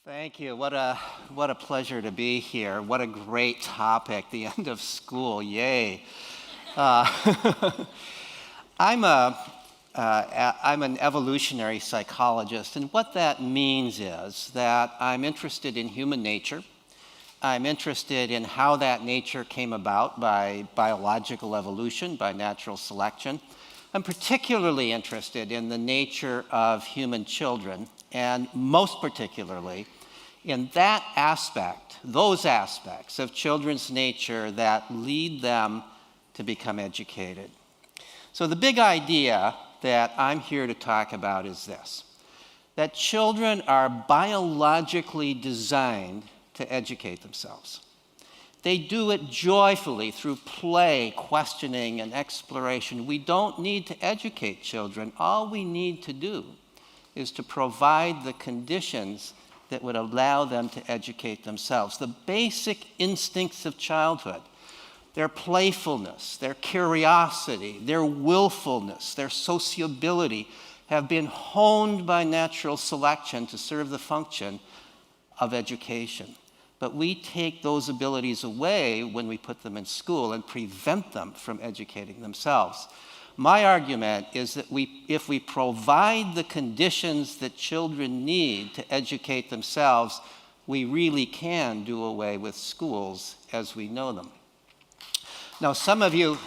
Thank you. What a pleasure to be here. What a great topic, the end of school. Yay. I'm an evolutionary psychologist, and what that means is that I'm interested in human nature. I'm interested in how that nature came about by biological evolution, by natural selection. I'm particularly interested in the nature of human children, and most particularly in that aspect, those aspects of children's nature that lead them to become educated. So the big idea that I'm here to talk about is this, that children are biologically designed to educate themselves. They do it joyfully through play, questioning, and exploration. We don't need to educate children. All we need to do is to provide the conditions that would allow them to educate themselves. The basic instincts of childhood, their playfulness, their curiosity, their willfulness, their sociability, have been honed by natural selection to serve the function of education. But we take those abilities away when we put them in school and prevent them from educating themselves. My argument is that if we provide the conditions that children need to educate themselves, we really can do away with schools as we know them. Now, some of you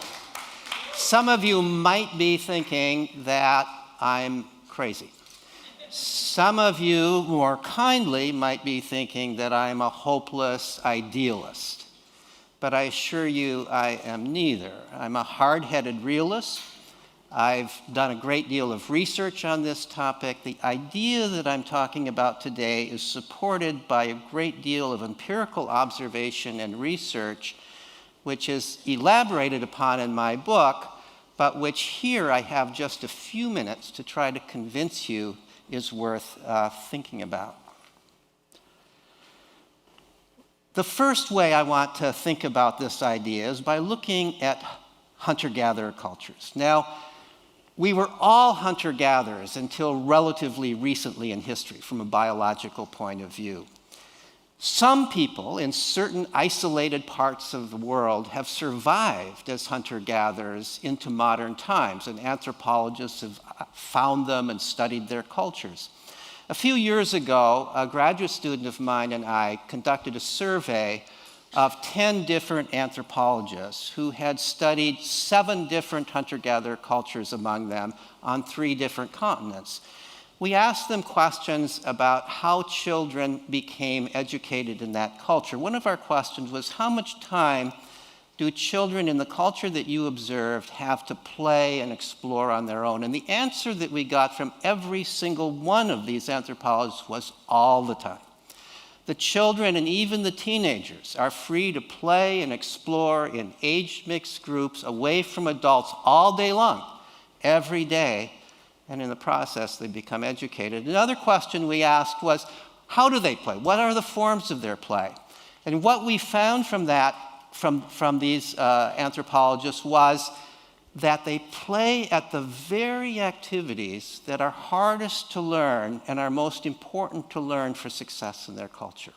might be thinking that I'm crazy. Some of you, more kindly, might be thinking that I'm a hopeless idealist. But I assure you I am neither. I'm a hard-headed realist. I've done a great deal of research on this topic. The idea that I'm talking about today is supported by a great deal of empirical observation and research, which is elaborated upon in my book, but which here I have just a few minutes to try to convince you is worth thinking about. The first way I want to think about this idea is by looking at hunter-gatherer cultures. Now, we were all hunter-gatherers until relatively recently in history from a biological point of view. Some people in certain isolated parts of the world have survived as hunter-gatherers into modern times, and anthropologists have found them and studied their cultures. A few years ago, a graduate student of mine and I conducted a survey of 10 different anthropologists who had studied 7 different hunter-gatherer cultures among them on 3 different continents. We asked them questions about how children became educated in that culture. One of our questions was, how much time do children in the culture that you observed have to play and explore on their own? And the answer that we got from every single one of these anthropologists was all the time. The children and even the teenagers are free to play and explore in age-mixed groups away from adults all day long, every day, and in the process they become educated. Another question we asked was, how do they play? What are the forms of their play? And what we found from that, from these anthropologists, was that they play at the very activities that are hardest to learn and are most important to learn for success in their culture.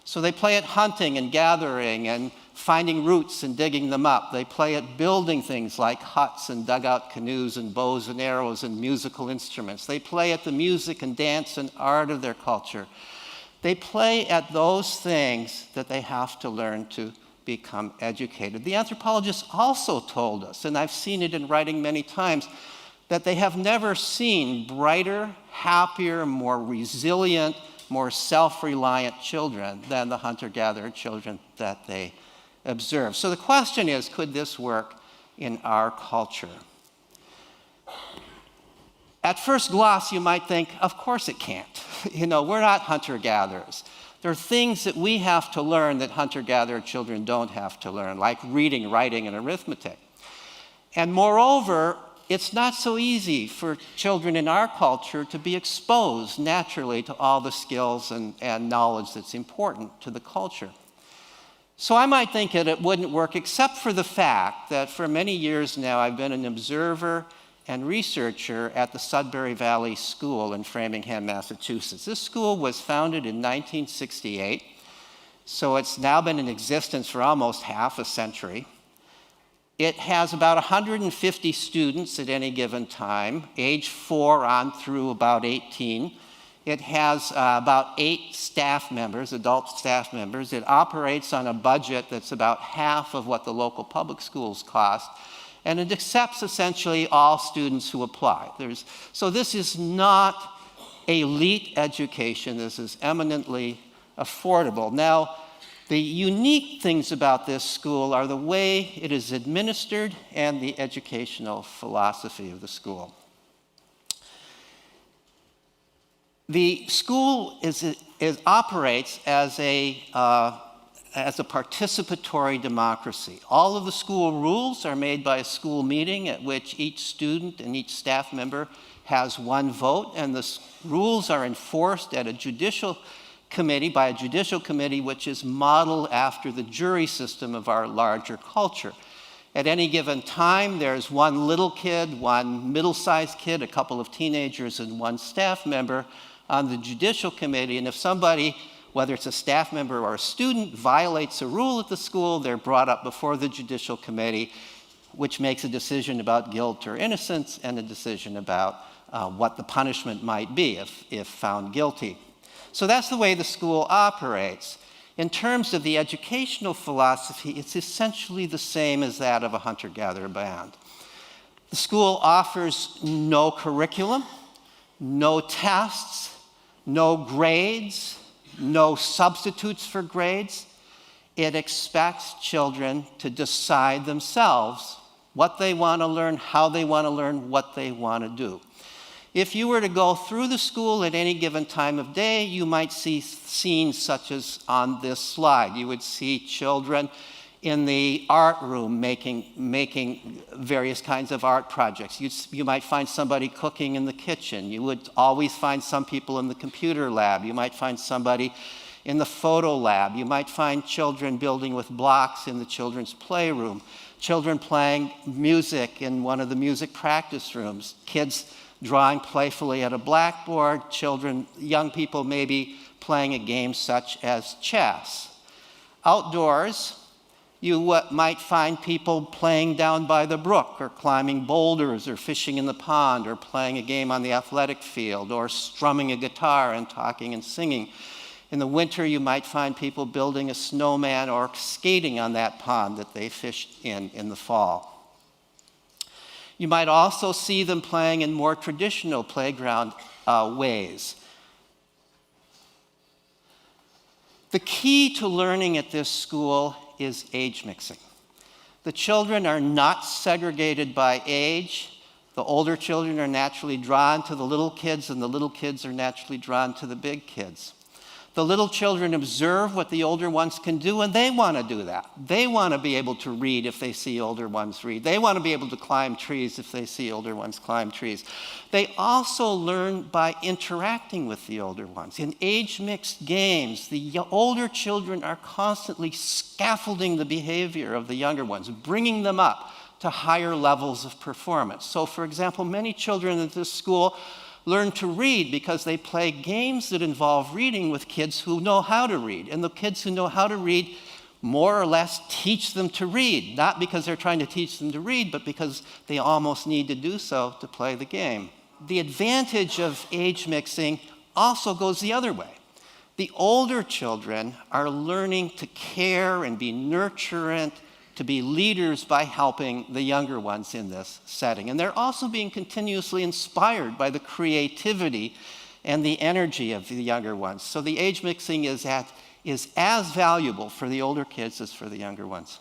So they play at hunting and gathering and finding roots and digging them up. They play at building things like huts and dugout canoes and bows and arrows and musical instruments. They play at the music and dance and art of their culture. They play at those things that they have to learn to become educated. The anthropologists also told us, and I've seen it in writing many times, that they have never seen brighter, happier, more resilient, more self-reliant children than the hunter-gatherer children that they observe. So the question is, could this work in our culture? At first glance, you might think, of course it can't. We're not hunter-gatherers. There are things that we have to learn that hunter-gatherer children don't have to learn, like reading, writing, and arithmetic. And moreover, it's not so easy for children in our culture to be exposed naturally to all the skills and knowledge that's important to the culture. So I might think that it wouldn't work, except for the fact that for many years now I've been an observer and researcher at the Sudbury Valley School in Framingham, Massachusetts. This school was founded in 1968, so it's now been in existence for almost half a century. It has about 150 students at any given time, age 4 on through about 18. It has about 8 staff members, adult staff members. It operates on a budget that's about half of what the local public schools cost, and it accepts essentially all students who apply. So this is not elite education. This is eminently affordable. Now, the unique things about this school are the way it is administered and the educational philosophy of the school. The school operates as a participatory democracy. All of the school rules are made by a school meeting at which each student and each staff member has one vote, and the rules are enforced at a judicial committee which is modeled after the jury system of our larger culture. At any given time, there's one little kid, one middle-sized kid, a couple of teenagers, and one staff member on the judicial committee, and if somebody, whether it's a staff member or a student, violates a rule at the school, they're brought up before the judicial committee, which makes a decision about guilt or innocence and a decision about what the punishment might be if found guilty. So that's the way the school operates. In terms of the educational philosophy, it's essentially the same as that of a hunter-gatherer band. The school offers no curriculum, no tests, no grades, no substitutes for grades. It expects children to decide themselves what they want to learn, how they want to learn, what they want to do. If you were to go through the school at any given time of day, you might see scenes such as on this slide. You would see children in the art room making various kinds of art projects. You might find somebody cooking in the kitchen. You would always find some people in the computer lab. You might find somebody in the photo lab. You might find children building with blocks in the children's playroom. Children playing music in one of the music practice rooms. Kids drawing playfully at a blackboard. Young people maybe playing a game such as chess. Outdoors, you might find people playing down by the brook, or climbing boulders, or fishing in the pond, or playing a game on the athletic field, or strumming a guitar and talking and singing. In the winter, you might find people building a snowman or skating on that pond that they fished in the fall. You might also see them playing in more traditional playground ways. The key to learning at this school is age mixing. The children are not segregated by age. The older children are naturally drawn to the little kids, and the little kids are naturally drawn to the big kids. The little children observe what the older ones can do, and they want to do that. They want to be able to read if they see older ones read. They want to be able to climb trees if they see older ones climb trees. They also learn by interacting with the older ones. In age-mixed games, the older children are constantly scaffolding the behavior of the younger ones, bringing them up to higher levels of performance. So, for example, many children at this school learn to read because they play games that involve reading with kids who know how to read. And the kids who know how to read more or less teach them to read, not because they're trying to teach them to read, but because they almost need to do so to play the game. The advantage of age mixing also goes the other way. The older children are learning to care and be nurturant, to be leaders by helping the younger ones in this setting. And they're also being continuously inspired by the creativity and the energy of the younger ones. So the age mixing is as valuable for the older kids as for the younger ones.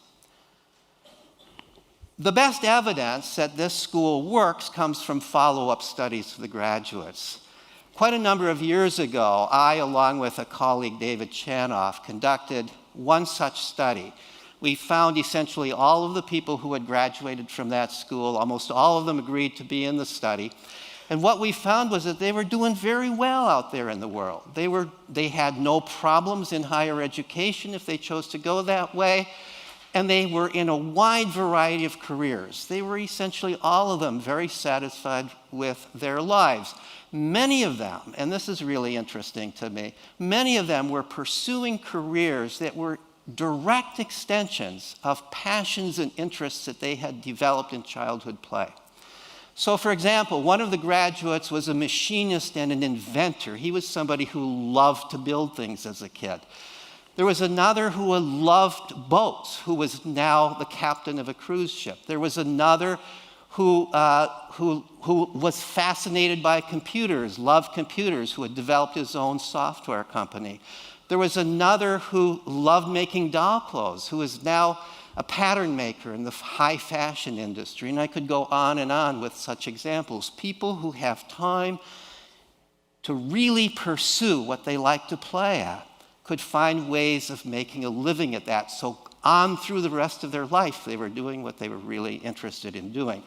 The best evidence that this school works comes from follow-up studies for the graduates. Quite a number of years ago, I, along with a colleague, David Chanoff, conducted one such study. We found essentially all of the people who had graduated from that school, almost all of them agreed to be in the study. And what we found was that they were doing very well out there in the world. They had no problems in higher education if they chose to go that way. And they were in a wide variety of careers. They were essentially all of them very satisfied with their lives. Many of them, and this is really interesting to me, many of them were pursuing careers that were direct extensions of passions and interests that they had developed in childhood play. So, for example, one of the graduates was a machinist and an inventor. He was somebody who loved to build things as a kid. There was another who loved boats, who was now the captain of a cruise ship. There was another who was fascinated by computers, loved computers, who had developed his own software company. There was another who loved making doll clothes, who is now a pattern maker in the high fashion industry. And I could go on with such examples. People who have time to really pursue what they like to play at could find ways of making a living at that. So on through the rest of their life, they were doing what they were really interested in doing.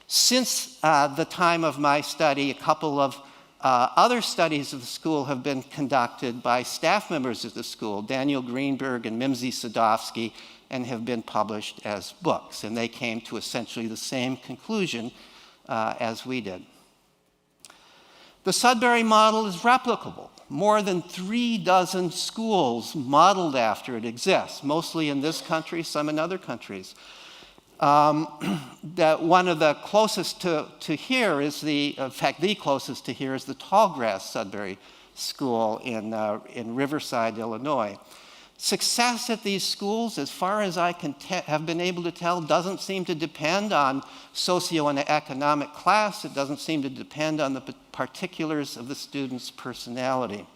Since the time of my study, a couple of other studies of the school have been conducted by staff members of the school, Daniel Greenberg and Mimsy Sadovsky, and have been published as books. And they came to essentially the same conclusion as we did. The Sudbury model is replicable. More than 36 schools modeled after it exist, mostly in this country, some in other countries. That one of the closest to here is the closest to here is the Tallgrass Sudbury School in Riverside, Illinois. Success at these schools, as far as I can have been able to tell, doesn't seem to depend on socioeconomic class. It doesn't seem to depend on the particulars of the student's personality.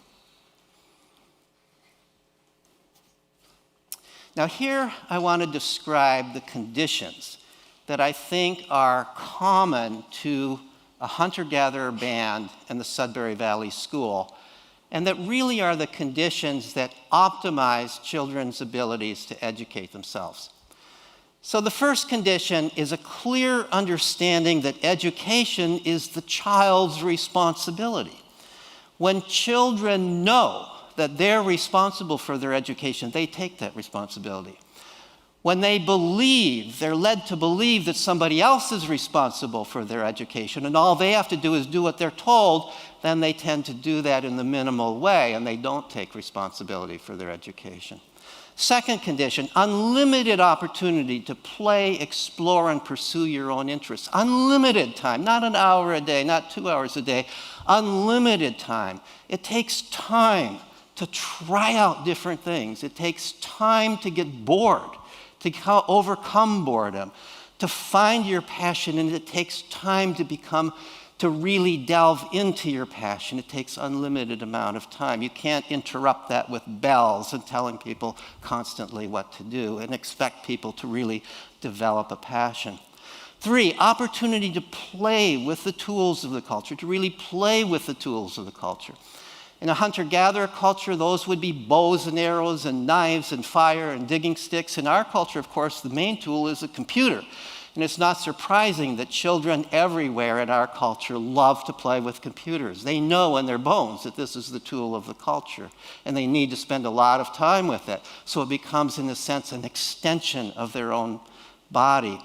Now here I want to describe the conditions that I think are common to a hunter-gatherer band and the Sudbury Valley School, and that really are the conditions that optimize children's abilities to educate themselves. So the first condition is a clear understanding that education is the child's responsibility. When children know that they're responsible for their education, they take that responsibility. When they believe, they're led to believe that somebody else is responsible for their education and all they have to do is do what they're told, then they tend to do that in the minimal way and they don't take responsibility for their education. Second condition, unlimited opportunity to play, explore, and pursue your own interests. Unlimited time, not an hour a day, not 2 hours a day, unlimited time. It takes time to try out different things. It takes time to get bored, to overcome boredom, to find your passion, and it takes time to really delve into your passion. It takes unlimited amount of time. You can't interrupt that with bells and telling people constantly what to do and expect people to really develop a passion. 3, opportunity to play with the tools of the culture, to really play with the tools of the culture. In a hunter-gatherer culture, those would be bows and arrows and knives and fire and digging sticks. In our culture, of course, the main tool is a computer. And it's not surprising that children everywhere in our culture love to play with computers. They know in their bones that this is the tool of the culture, and they need to spend a lot of time with it. So it becomes, in a sense, an extension of their own body.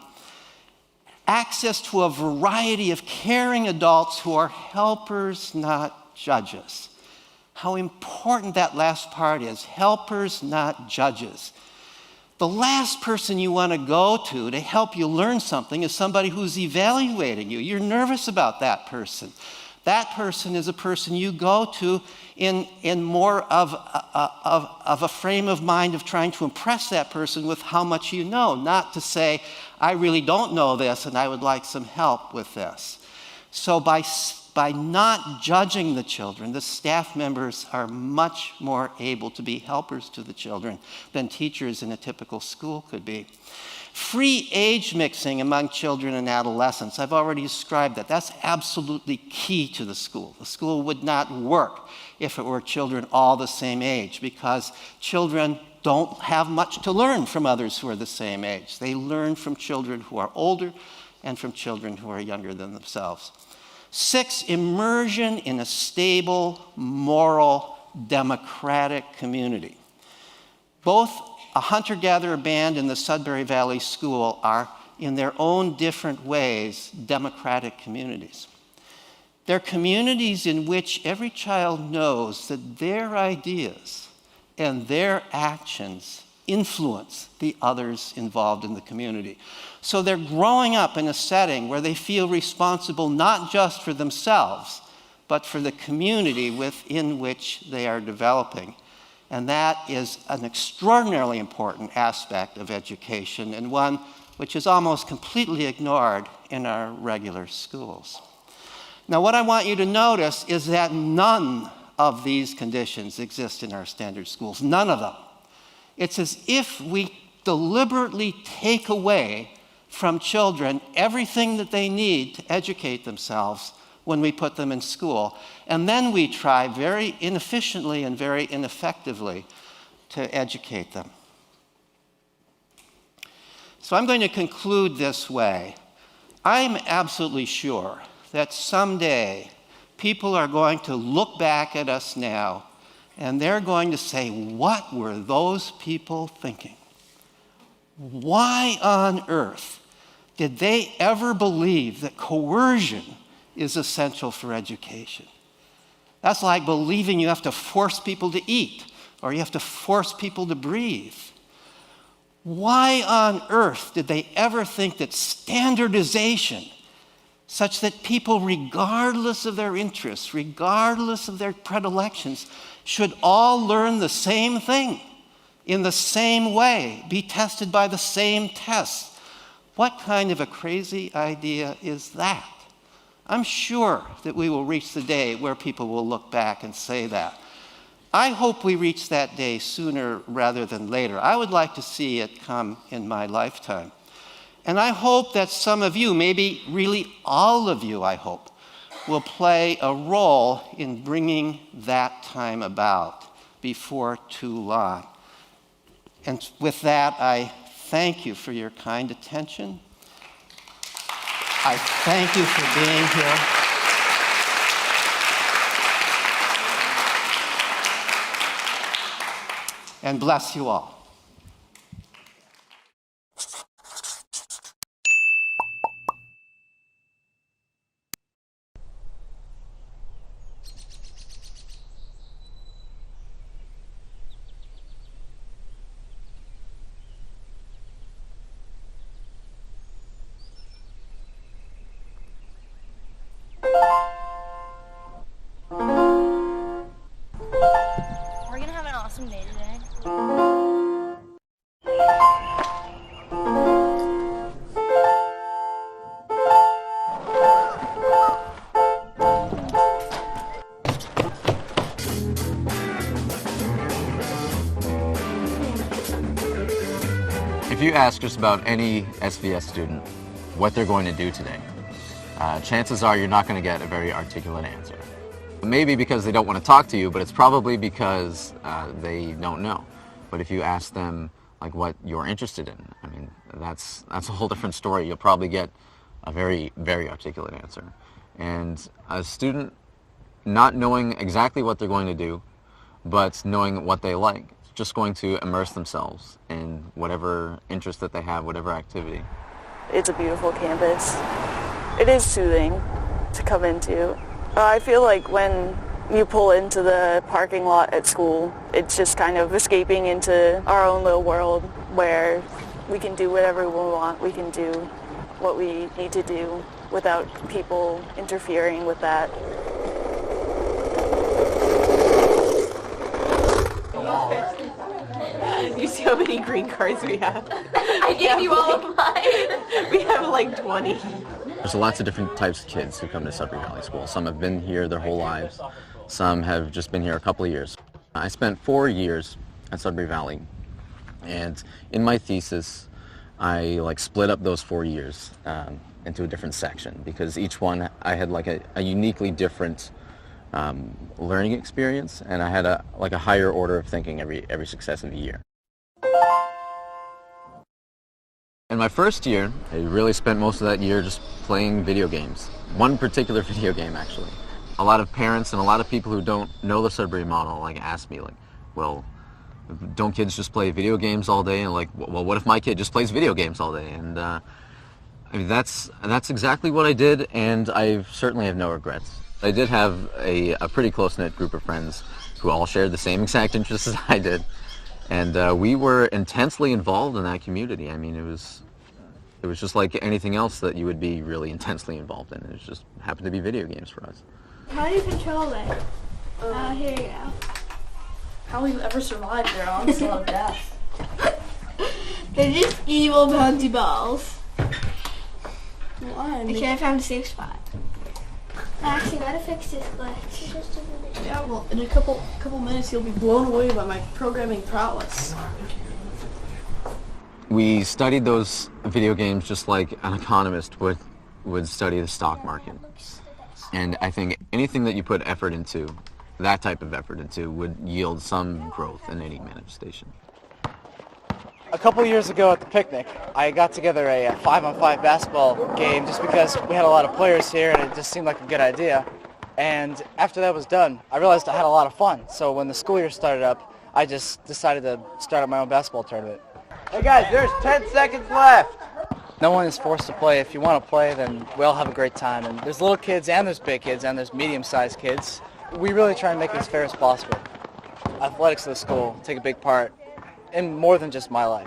Access to a variety of caring adults who are helpers, not judges. How important that last part is, helpers, not judges. The last person you want to go to help you learn something is somebody who's evaluating you. You're nervous about that person. That person is a person you go to in more of a frame of mind of trying to impress that person with how much you know, not to say, I really don't know this and I would like some help with this. So by not judging the children, the staff members are much more able to be helpers to the children than teachers in a typical school could be. Free age mixing among children and adolescents. I've already described that. That's absolutely key to the school. The school would not work if it were children all the same age, because children don't have much to learn from others who are the same age. They learn from children who are older and from children who are younger than themselves. 6, immersion in a stable, moral, democratic community. Both a hunter-gatherer band and the Sudbury Valley School are, in their own different ways, democratic communities. They're communities in which every child knows that their ideas and their actions influence the others involved in the community. So they're growing up in a setting where they feel responsible not just for themselves, but for the community within which they are developing. And that is an extraordinarily important aspect of education, and one which is almost completely ignored in our regular schools. Now, what I want you to notice is that none of these conditions exist in our standard schools, none of them. It's as if we deliberately take away from children everything that they need to educate themselves when we put them in school. And then we try very inefficiently and very ineffectively to educate them. So I'm going to conclude this way. I'm absolutely sure that someday people are going to look back at us now and they're going to say, what were those people thinking? Why on earth did they ever believe that coercion is essential for education? That's like believing you have to force people to eat or you have to force people to breathe. Why on earth did they ever think that standardization, such that people, regardless of their interests, regardless of their predilections, should all learn the same thing in the same way, be tested by the same tests? What kind of a crazy idea is that? I'm sure that we will reach the day where people will look back and say that. I hope we reach that day sooner rather than later. I would like to see it come in my lifetime. And I hope that some of you, maybe really all of you, I hope, will play a role in bringing that time about before too long. And with that, I thank you for your kind attention. I thank you for being here. And bless you all. We're gonna have an awesome day today. If you ask just about any SVS student what they're going to do today, chances are you're not going to get a very articulate answer. Maybe because they don't want to talk to you, but it's probably because they don't know. But if you ask them like what you're interested in, I mean, that's a whole different story. You'll probably get a very, very articulate answer. And a student not knowing exactly what they're going to do, but knowing what they like, just going to immerse themselves in whatever interest that they have, whatever activity. It's a beautiful campus. It is soothing to come into. I feel like when you pull into the parking lot at school, it's just kind of escaping into our own little world where we can do whatever we want. We can do what we need to do without people interfering with that. You see how many green cards we have? I gave you all of mine. We have like 20. There's lots of different types of kids who come to Sudbury Valley School. Some have been here their whole lives. Some have just been here a couple of years. I spent 4 years at Sudbury Valley, and in my thesis, I split up those 4 years into a different section because each one I had a uniquely different learning experience, and I had a higher order of thinking every successive year. In my first year, I really spent most of that year just playing video games. One particular video game, actually. A lot of parents and a lot of people who don't know the Sudbury model ask me, well, don't kids just play video games all day? And like, well, what if my kid just plays video games all day? And I mean, that's exactly what I did, and I certainly have no regrets. I did have a pretty close-knit group of friends who all shared the same exact interests as I did, and we were intensely involved in that community. I mean, it was just like anything else that you would be really intensely involved in. It just happened to be video games for us. How do you control it? Here you go. How we've ever survived their onslaught of death. They're just evil bouncy balls. Why? I should have found a safe spot. I actually gotta fix this glitch. Yeah, well, in a couple minutes you'll be blown away by my programming prowess. We studied those video games just like an economist would study the stock market. And I think anything that you put effort into, that type of effort into, would yield some growth in any manifestation. A couple years ago at the picnic, I got together a 5-on-5 basketball game just because we had a lot of players here and it just seemed like a good idea. And after that was done, I realized I had a lot of fun. So when the school year started up, I just decided to start up my own basketball tournament. Hey guys, there's 10 seconds left. No one is forced to play. If you want to play, then we all have a great time. And there's little kids and there's big kids and there's medium-sized kids. We really try and make it as fair as possible. Athletics of the school take a big part in more than just my life.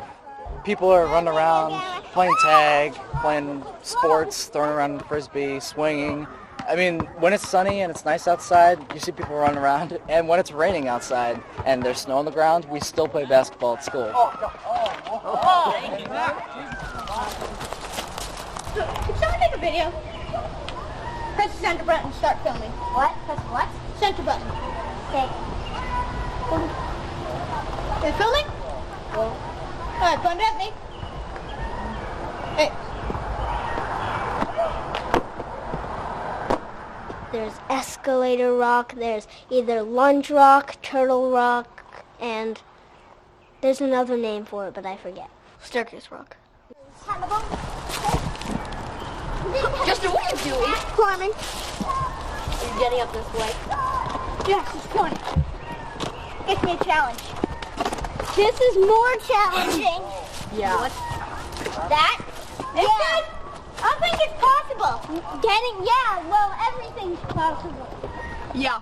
People are running around, playing tag, playing sports, throwing around frisbee, swinging. I mean, when it's sunny and it's nice outside, you see people running around. And when it's raining outside and there's snow on the ground, we still play basketball at school. Can someone take a video? Press the center button and start filming. What? Press what? Center button. Okay. Are you filming? Yeah. Alright, point at me. Hey. There's escalator rock, there's either lunge rock, turtle rock, and there's another name for it, but I forget. Staircase rock. Justin, what are you doing? Climbing. Are you getting up this way? Yes, it's funny. Gives me a challenge. This is more challenging. Yeah. What? That? Yeah. I think it's possible. Everything's possible. Yeah.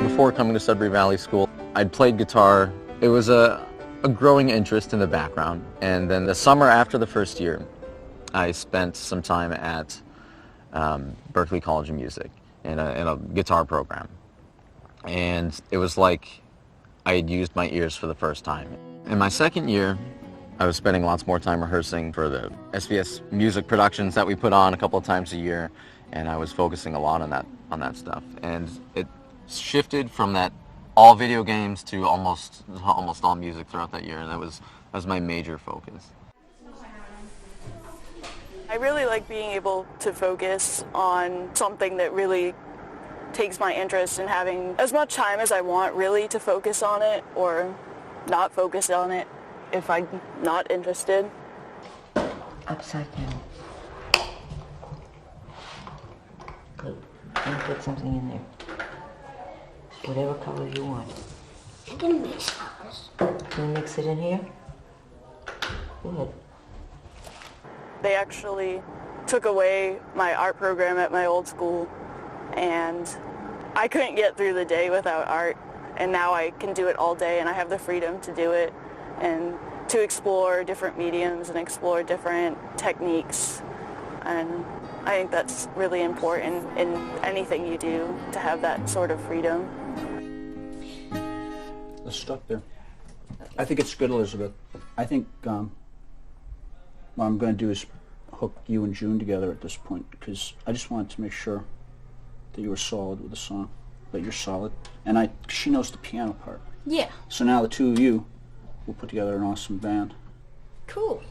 Before coming to Sudbury Valley School, I'd played guitar. It was a growing interest in the background. And then the summer after the first year, I spent some time at Berklee College of Music in a guitar program. And it was like I had used my ears for the first time. In my second year, I was spending lots more time rehearsing for the SVS music productions that we put on a couple of times a year, and I was focusing a lot on that stuff. And it shifted from that all video games to almost all music throughout that year, and that was my major focus. I really like being able to focus on something that really takes my interest and having as much time as I want really to focus on it or not focus on it if I'm not interested. Upside down. Good. And put something in there. Whatever color you want. I'm gonna mix colors. Can you mix it in here? Good. They actually took away my art program at my old school, and I couldn't get through the day without art, and now I can do it all day, and I have the freedom to do it and to explore different mediums and explore different techniques, and I think that's really important in anything you do, to have that sort of freedom. It's stuck there. I think it's good, Elizabeth. I think what I'm going to do is hook you and June together at this point, because I just wanted to make sure that you were solid with the song, that you're solid. And she knows the piano part. Yeah. So now the two of you will put together an awesome band. Cool.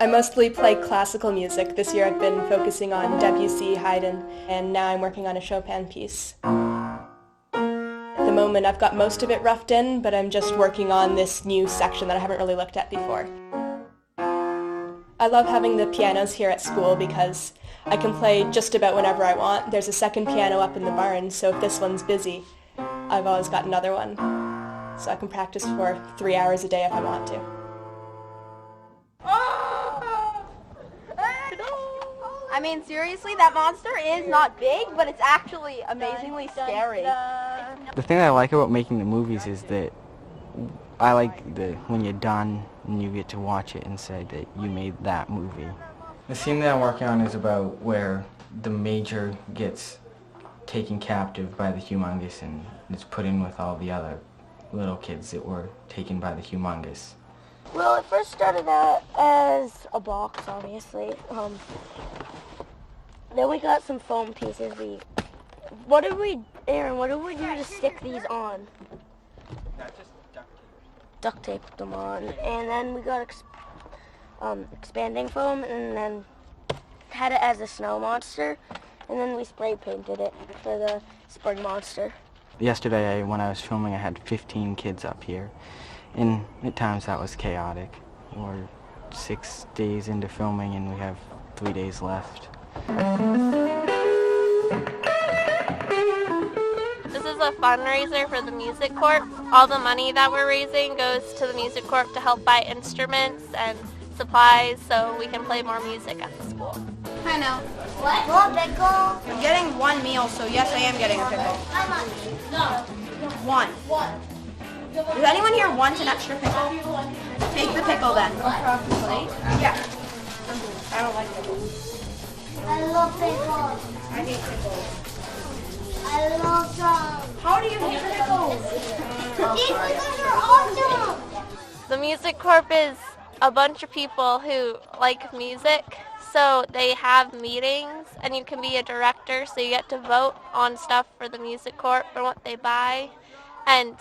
I mostly play classical music. This year I've been focusing on Debussy, Haydn, and now I'm working on a Chopin piece. At the moment home and I've got most of it roughed in, but I'm just working on this new section that I haven't really looked at before. I love having the pianos here at school because I can play just about whenever I want. There's a second piano up in the barn, so if this one's busy, I've always got another one. So I can practice for 3 hours a day if I want to. I mean, seriously, that monster is not big, but it's actually amazingly scary. The thing that I like about making the movies is that I like when you're done and you get to watch it and say that you made that movie. The scene that I'm working on is about where the major gets taken captive by the humongous and is put in with all the other little kids that were taken by the humongous. Well, it first started out as a box, obviously. Then we got some foam pieces. Aaron, what did we do to stick these on? Duct taped them on. And then we got expanding foam and then had it as a snow monster. And then we spray painted it for the spring monster. Yesterday, when I was filming, I had 15 kids up here. And at times that was chaotic. We're 6 days into filming and we have 3 days left. This is a fundraiser for the Music Corp. All the money that we're raising goes to the Music Corp to help buy instruments and supplies so we can play more music at the school. I know. What pickle? I'm getting one meal, so yes, I am getting a pickle. How much? No. One. Does anyone here want an extra pickle? Take the pickle then. Yeah. I don't like pickles. I love pickles. I hate pickles. I love them. How do you hate pickles? These pickles are awesome. The Music Corp is a bunch of people who like music, so they have meetings and you can be a director, so you get to vote on stuff for the Music Corp and what they buy. And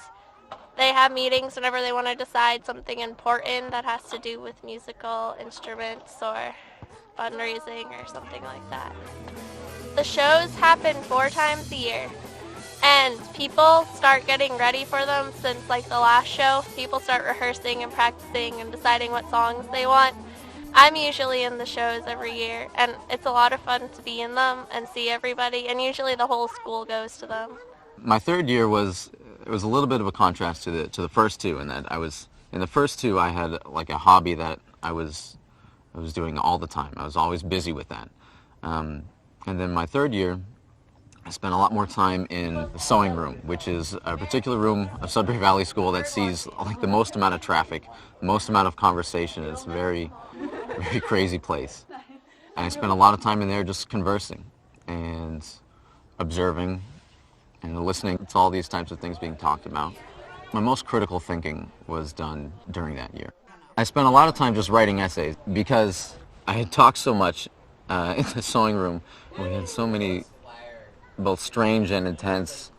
they have meetings whenever they want to decide something important that has to do with musical instruments or fundraising or something like that. The shows happen 4 times a year, and people start getting ready for them since like the last show. People start rehearsing and practicing and deciding what songs they want. I'm usually in the shows every year, and it's a lot of fun to be in them and see everybody, and usually the whole school goes to them. My third year was a little bit of a contrast to the first two, in that in the first two I had like a hobby that I was doing all the time. I was always busy with that. And then my third year, I spent a lot more time in the sewing room, which is a particular room of Sudbury Valley School that sees like the most amount of traffic, the most amount of conversation. It's a very, very crazy place. And I spent a lot of time in there just conversing and observing and listening to all these types of things being talked about. My most critical thinking was done during that year. I spent a lot of time just writing essays because I had talked so much in the sewing room. We had so many both strange and intense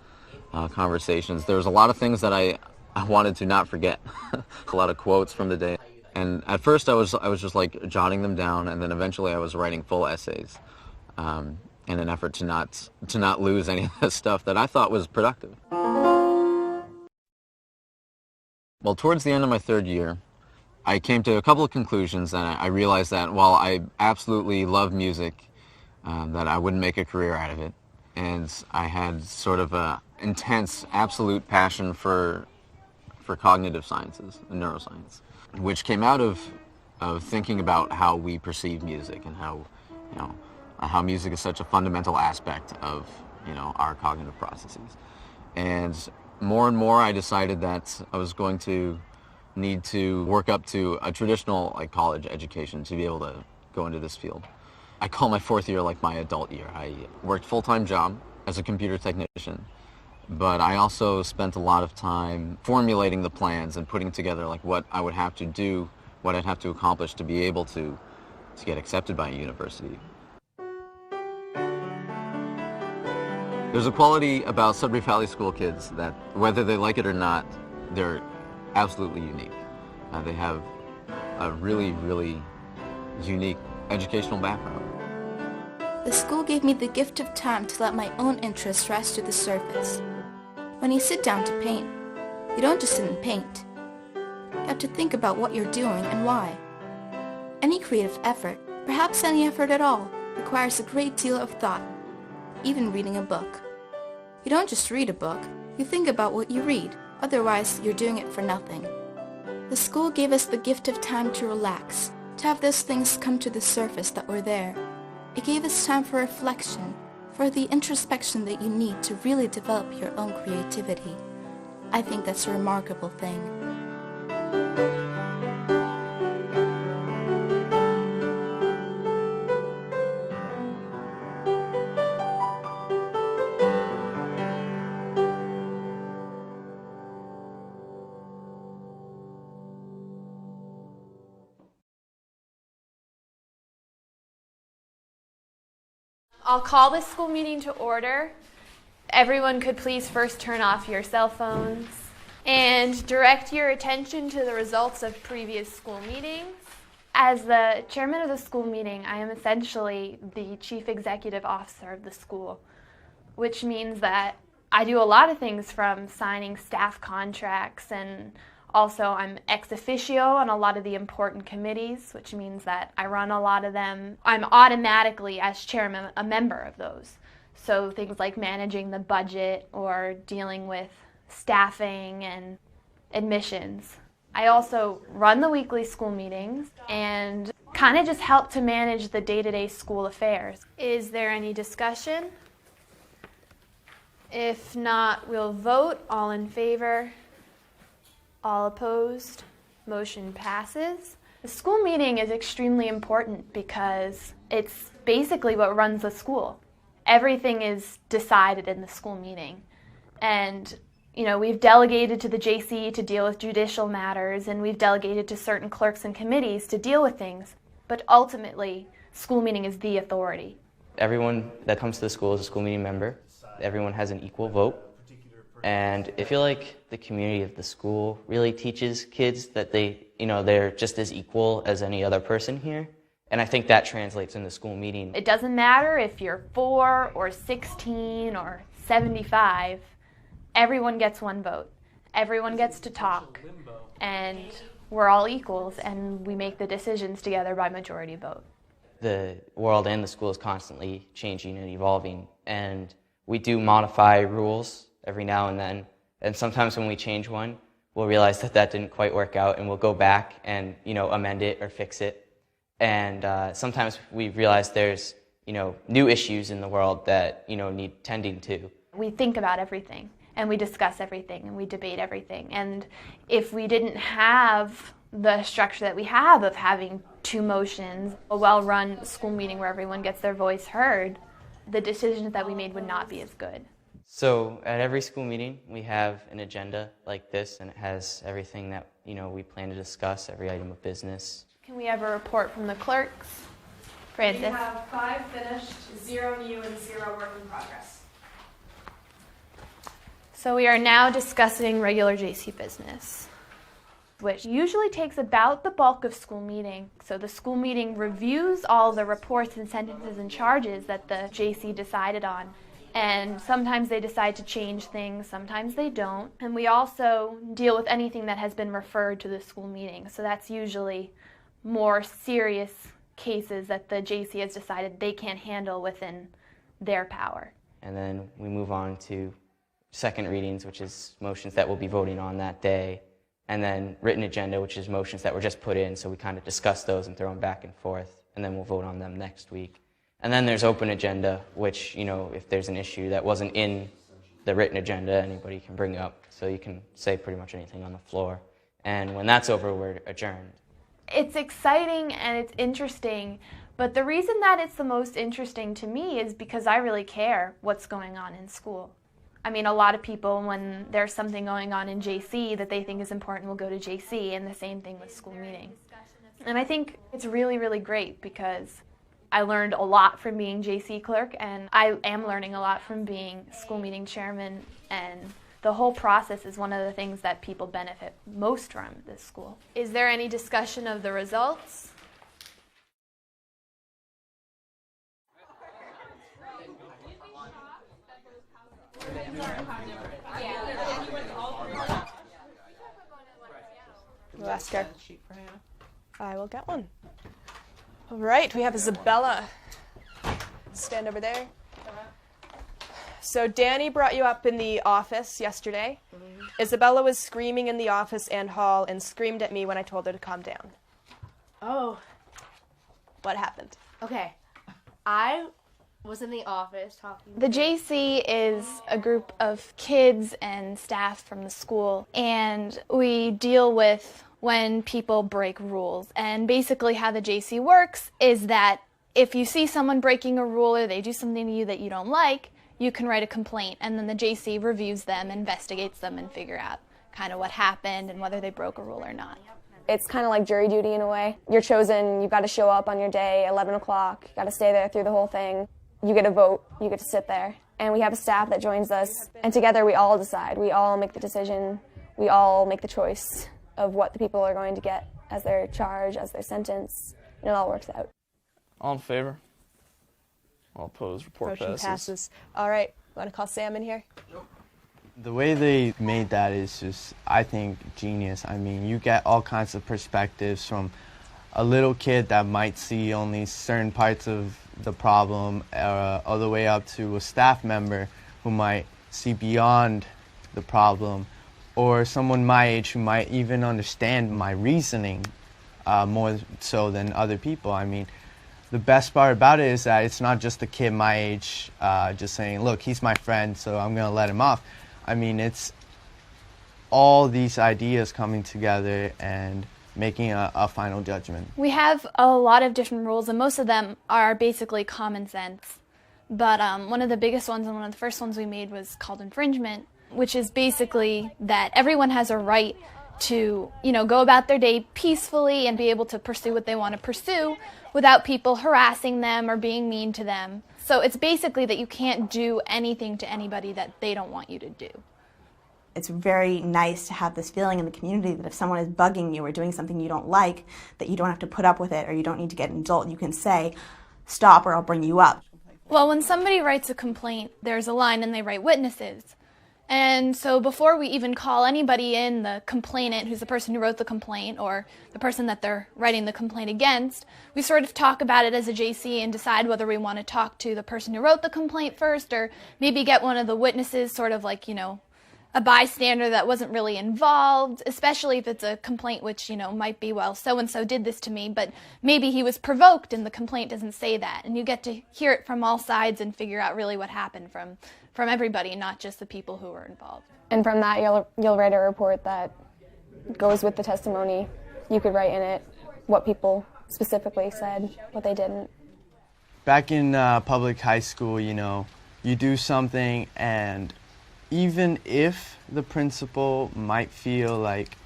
conversations. There was a lot of things that I wanted to not forget, a lot of quotes from the day. And at first I was just like jotting them down, and then eventually I was writing full essays in an effort to not lose any of the stuff that I thought was productive. Well, towards the end of my third year, I came to a couple of conclusions, and I realized that while I absolutely love music, that I wouldn't make a career out of it. And I had sort of a intense, absolute passion for cognitive sciences and neuroscience, which came out of thinking about how we perceive music and how music is such a fundamental aspect of our cognitive processes. And more I decided that I was going to need to work up to a traditional college education to be able to go into this field. I call my fourth year like my adult year. I worked full-time job as a computer technician, but I also spent a lot of time formulating the plans and putting together what I would have to do, what I'd have to accomplish to be able to get accepted by a university. There's a quality about Sudbury Valley School kids that, whether they like it or not, they're absolutely unique. They have a really, really unique educational background. The school gave me the gift of time to let my own interests rise to the surface. When you sit down to paint, you don't just sit and paint. You have to think about what you're doing and why. Any creative effort, perhaps any effort at all, requires a great deal of thought, even reading a book. You don't just read a book, you think about what you read, otherwise you're doing it for nothing. The school gave us the gift of time to relax, to have those things come to the surface that were there. It gave us time for reflection, for the introspection that you need to really develop your own creativity. I think that's a remarkable thing. I'll call this school meeting to order. Everyone could please first turn off your cell phones and direct your attention to the results of previous school meetings. As the chairman of the school meeting, I am essentially the chief executive officer of the school, which means that I do a lot of things from signing staff contracts, and also I'm ex officio on a lot of the important committees, which means that I run a lot of them. I'm automatically, as chairman, a member of those. So things like managing the budget or dealing with staffing and admissions. I also run the weekly school meetings and kind of just help to manage the day-to-day school affairs. Is there any discussion? If not, we'll vote. All in favor? All opposed? Motion passes. The school meeting is extremely important because it's basically what runs the school. Everything is decided in the school meeting. And, you know, we've delegated to the JC to deal with judicial matters, and we've delegated to certain clerks and committees to deal with things. But ultimately, school meeting is the authority. Everyone that comes to the school is a school meeting member. Everyone has an equal vote. And I feel like the community of the school really teaches kids that they're just as equal as any other person here. And I think that translates in the school meeting. It doesn't matter if you're 4 or 16 or 75, everyone gets one vote. Everyone gets to talk, and we're all equals, and we make the decisions together by majority vote. The world and the school is constantly changing and evolving, and we do modify rules every now and then. And sometimes when we change one, we'll realize that didn't quite work out, and we'll go back and amend it or fix it. And sometimes we realize there's new issues in the world that need tending to. We think about everything, and we discuss everything, and we debate everything. And if we didn't have the structure that we have of having 2 motions, a well-run school meeting where everyone gets their voice heard, the decisions that we made would not be as good. So at every school meeting, we have an agenda like this, and it has everything that we plan to discuss, every item of business. Can we have a report from the clerks? Francis? We have 5 finished, 0 new, and 0 work in progress. So we are now discussing regular JC business, which usually takes about the bulk of school meeting. So the school meeting reviews all the reports and sentences and charges that the JC decided on. And sometimes they decide to change things, sometimes they don't. And we also deal with anything that has been referred to the school meeting. So that's usually more serious cases that the JC has decided they can't handle within their power. And then we move on to second readings, which is motions that we'll be voting on that day. And then written agenda, which is motions that were just put in, so we kind of discuss those and throw them back and forth, and then we'll vote on them next week. And then there's open agenda, which, if there's an issue that wasn't in the written agenda, anybody can bring up, so you can say pretty much anything on the floor. And when that's over, we're adjourned. It's exciting and it's interesting, but the reason that it's the most interesting to me is because I really care what's going on in school. I mean, a lot of people, when there's something going on in JC that they think is important, will go to JC, and the same thing with school meeting. And I think it's really, really great because I learned a lot from being JC clerk, and I am learning a lot from being school meeting chairman, and the whole process is one of the things that people benefit most from at this school. Is there any discussion of the results? We'll ask her. I will get one. All right, we have Isabella. Stand over there. So Danny brought you up in the office yesterday. Isabella was screaming in the office and hall and screamed at me when I told her to calm down. Oh. What happened? Okay. I was in the office talking. The JC is a group of kids and staff from the school, and we deal with when people break rules. And basically how the JC works is that if you see someone breaking a rule or they do something to you that you don't like, you can write a complaint, and then the JC reviews them, investigates them, and figure out kind of what happened and whether they broke a rule or not. It's kind of like jury duty in a way. You're chosen, you've got to show up on your day, 11 o'clock, you've got to stay there through the whole thing. You get a vote, you get to sit there. And we have a staff that joins us, and together we all decide. We all make the decision, we all make the choice of what the people are going to get as their charge, as their sentence, and it all works out. All in favor? All opposed? Report Motion passes. All right, want to call Sam in here? The way they made that is just, I think, genius. I mean, you get all kinds of perspectives from a little kid that might see only certain parts of the problem, all the way up to a staff member who might see beyond the problem, or someone my age who might even understand my reasoning more so than other people. I mean, the best part about it is that it's not just a kid my age just saying, look, he's my friend, so I'm going to let him off. I mean, it's all these ideas coming together and making a final judgment. We have a lot of different rules, and most of them are basically common sense. But one of the biggest ones and one of the first ones we made was called infringement, which is basically that everyone has a right to, go about their day peacefully and be able to pursue what they want to pursue without people harassing them or being mean to them. So it's basically that you can't do anything to anybody that they don't want you to do. It's very nice to have this feeling in the community that if someone is bugging you or doing something you don't like, that you don't have to put up with it or you don't need to get an adult. You can say, stop or I'll bring you up. Well, when somebody writes a complaint, there's a line and they write witnesses. And so before we even call anybody in, the complainant, who's the person who wrote the complaint, or the person that they're writing the complaint against, we sort of talk about it as a JC and decide whether we want to talk to the person who wrote the complaint first, or maybe get one of the witnesses, sort of like, a bystander that wasn't really involved, especially if it's a complaint which, might be, well, so-and-so did this to me, but maybe he was provoked and the complaint doesn't say that. And you get to hear it from all sides and figure out really what happened from everybody, not just the people who were involved. And from that, you'll write a report that goes with the testimony. You could write in it what people specifically said, what they didn't. Back in public high school, you do something, and even if the principal might feel like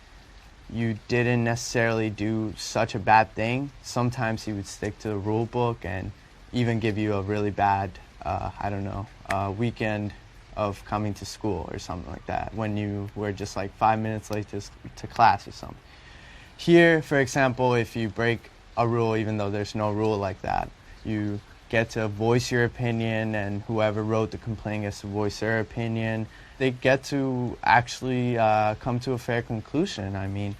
you didn't necessarily do such a bad thing, sometimes he would stick to the rule book and even give you a really bad, weekend of coming to school or something like that when you were just like 5 minutes late to class or something. Here, for example, if you break a rule, even though there's no rule like that, you get to voice your opinion, and whoever wrote the complaint gets to voice their opinion. They get to actually come to a fair conclusion. I mean,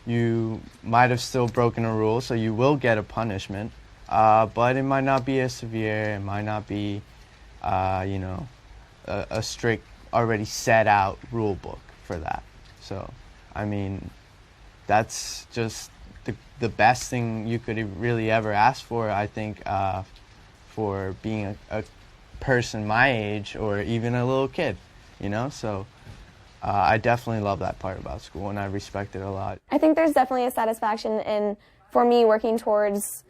you might have still broken a rule, so you will get a punishment, but it might not be as severe. It might not be, a strict, already set out rule book for that. So, I mean, that's just the best thing you could really ever ask for, I think, for being a person my age or even a little kid, So I definitely love that part about school, and I respect it a lot. I think there's definitely a satisfaction in, for me, working towards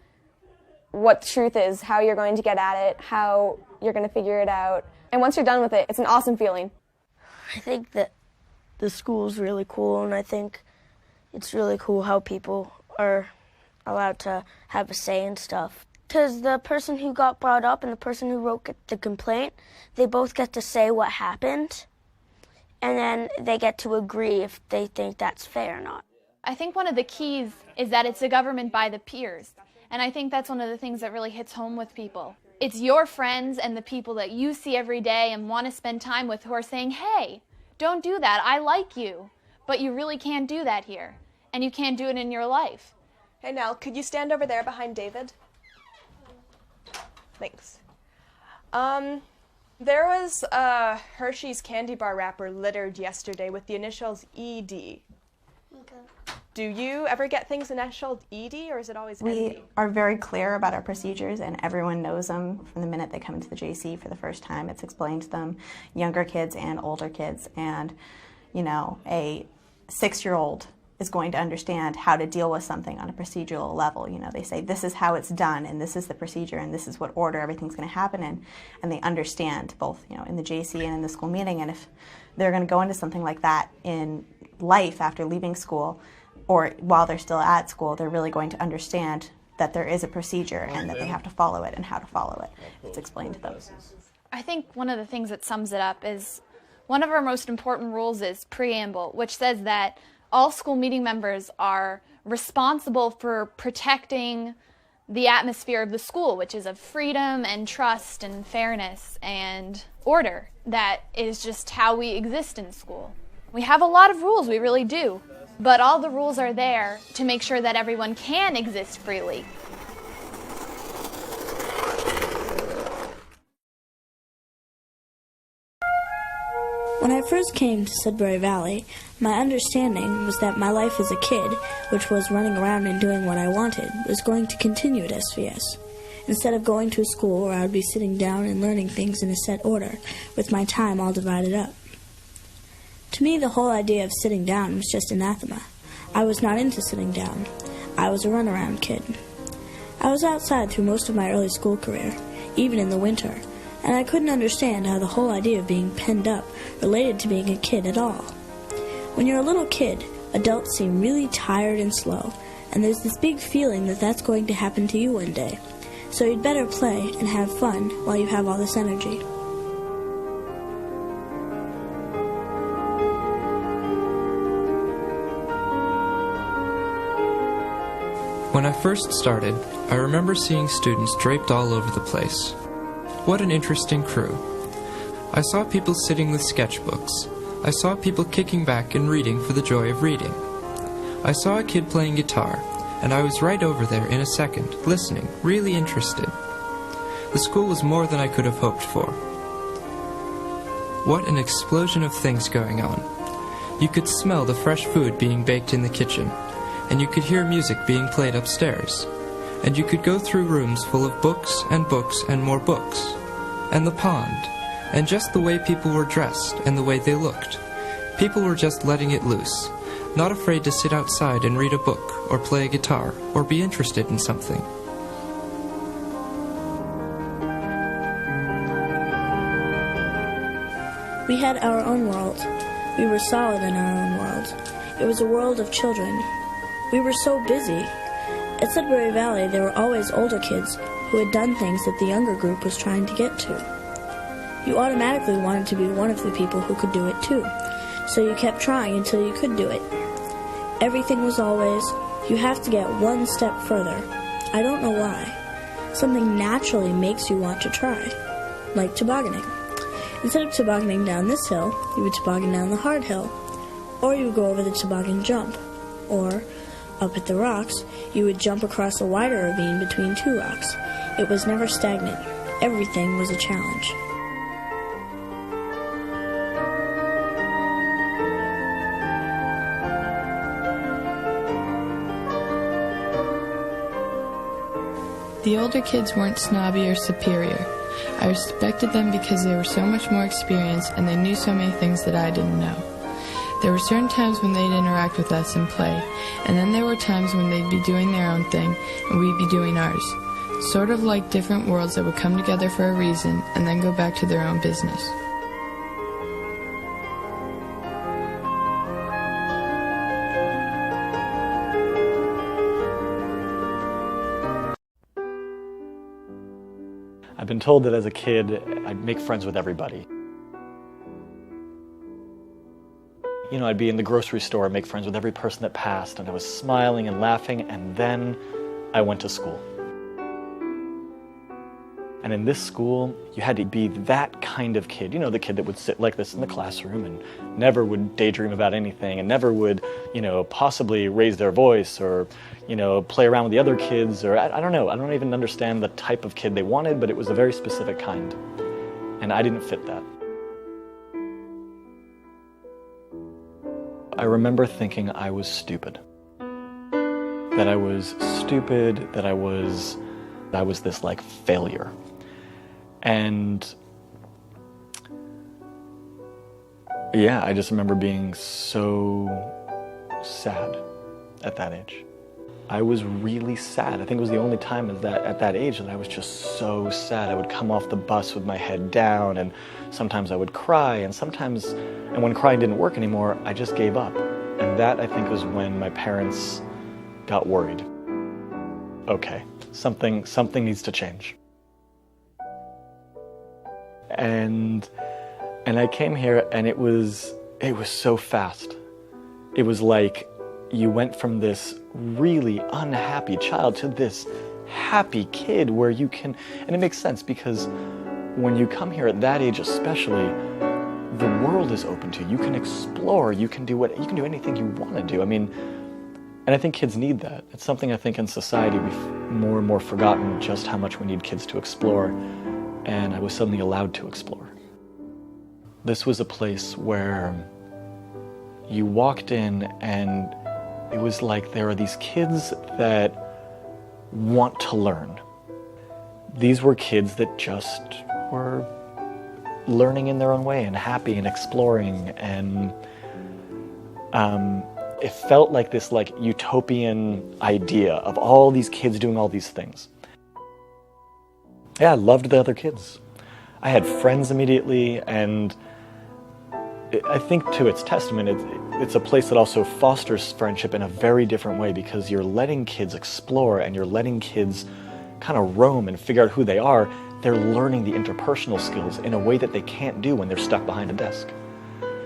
what the truth is, how you're going to get at it, how you're going to figure it out. And once you're done with it, it's an awesome feeling. I think that the school's really cool, and I think it's really cool how people are allowed to have a say in stuff. Because the person who got brought up and the person who wrote the complaint, they both get to say what happened, and then they get to agree if they think that's fair or not. I think one of the keys is that it's a government by the peers. And I think that's one of the things that really hits home with people. It's your friends and the people that you see every day and want to spend time with who are saying, hey, don't do that, I like you. But you really can't do that here, and you can't do it in your life. Hey Nell, could you stand over there behind David? Thanks. There was a Hershey's candy bar wrapper littered yesterday with the initials ED. Okay. Do you ever get things initialed ED, or is it always ND? We are very clear about our procedures, and everyone knows them from the minute they come into the JC for the first time. It's explained to them, younger kids and older kids, and you know, a 6-year-old is going to understand how to deal with something on a procedural level. You know, they say, this is how it's done, and this is the procedure, and this is what order everything's going to happen in, and they understand both, you know, in the JC and in the school meeting. And if they're going to go into something like that in life after leaving school, or while they're still at school, they're really going to understand that there is a procedure and that they have to follow it and how to follow it. It's explained to them. I think one of the things that sums it up is one of our most important rules is preamble, which says that all school meeting members are responsible for protecting the atmosphere of the school, which is of freedom and trust and fairness and order. That is just how we exist in school. We have a lot of rules, we really do, but all the rules are there to make sure that everyone can exist freely. When I first came to Sudbury Valley, my understanding was that my life as a kid, which was running around and doing what I wanted, was going to continue at SVS. Instead of going to a school where I would be sitting down and learning things in a set order, with my time all divided up. To me, the whole idea of sitting down was just anathema. I was not into sitting down. I was a runaround kid. I was outside through most of my early school career, even in the winter, and I couldn't understand how the whole idea of being penned up related to being a kid at all. When you're a little kid, adults seem really tired and slow, and there's this big feeling that that's going to happen to you one day. So you'd better play and have fun while you have all this energy. When I first started, I remember seeing students draped all over the place. What an interesting crew. I saw people sitting with sketchbooks. I saw people kicking back and reading for the joy of reading. I saw a kid playing guitar, and I was right over there in a second, listening, really interested. The school was more than I could have hoped for. What an explosion of things going on. You could smell the fresh food being baked in the kitchen, and you could hear music being played upstairs. And you could go through rooms full of books and more books. And the pond. And just the way people were dressed and the way they looked. People were just letting it loose. Not afraid to sit outside and read a book, or play a guitar, or be interested in something. We had our own world. We were solid in our own world. It was a world of children. We were so busy. At Sudbury Valley, there were always older kids who had done things that the younger group was trying to get to. You automatically wanted to be one of the people who could do it too, so you kept trying until you could do it. Everything was always, you have to get one step further. I don't know why. Something naturally makes you want to try, like tobogganing. Instead of tobogganing down this hill, you would toboggan down the hard hill, or you would go over the toboggan jump, or up at the rocks, you would jump across a wider ravine between two rocks. It was never stagnant. Everything was a challenge. The older kids weren't snobby or superior. I respected them because they were so much more experienced and they knew so many things that I didn't know. There were certain times when they'd interact with us and play, and then there were times when they'd be doing their own thing and we'd be doing ours. Sort of like different worlds that would come together for a reason and then go back to their own business. I've been told that as a kid, I'd make friends with everybody. You know, I'd be in the grocery store and make friends with every person that passed, and I was smiling and laughing, and then I went to school. And in this school, you had to be that kind of kid. You know, the kid that would sit like this in the classroom and never would daydream about anything and never would, you know, possibly raise their voice or, you know, play around with the other kids, or I don't know. I don't even understand the type of kid they wanted, but it was a very specific kind. And I didn't fit that. I remember thinking I was stupid. That I was stupid, that I was this like failure. And yeah, I just remember being so sad at that age. I was really sad. I think it was the only time at that age that I was just so sad. I would come off the bus with my head down, and sometimes I would cry, and when crying didn't work anymore, I just gave up. And that, I think, was when my parents got worried. Okay, something needs to change. And I came here, and it was so fast. It was like you went from this really unhappy child to this happy kid where you can, and it makes sense because when you come here at that age especially, the world is open to you. You can explore, you can do anything you want to do. I mean, and I think kids need that. It's something I think in society we've more and more forgotten just how much we need kids to explore, and I was suddenly allowed to explore. This was a place where you walked in and it was like there are these kids that want to learn. These were kids that just were learning in their own way and happy and exploring, and it felt like this like utopian idea of all these kids doing all these things. Yeah, I loved the other kids. I had friends immediately, and I think to its testament, it's a place that also fosters friendship in a very different way, because you're letting kids explore and you're letting kids kind of roam and figure out who they are. They're learning the interpersonal skills in a way that they can't do when they're stuck behind a desk.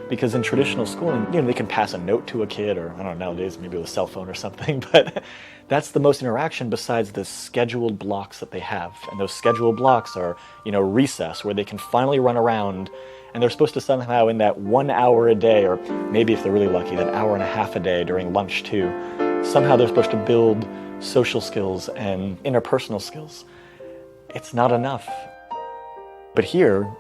Because in traditional schooling, you know, they can pass a note to a kid, or I don't know, nowadays maybe with a cell phone or something, but that's the most interaction besides the scheduled blocks that they have. And those scheduled blocks are, you know, recess, where they can finally run around, and they're supposed to somehow in that 1 hour a day, or maybe if they're really lucky, that hour and a half a day during lunch too, somehow they're supposed to build social skills and interpersonal skills. It's not enough. But here,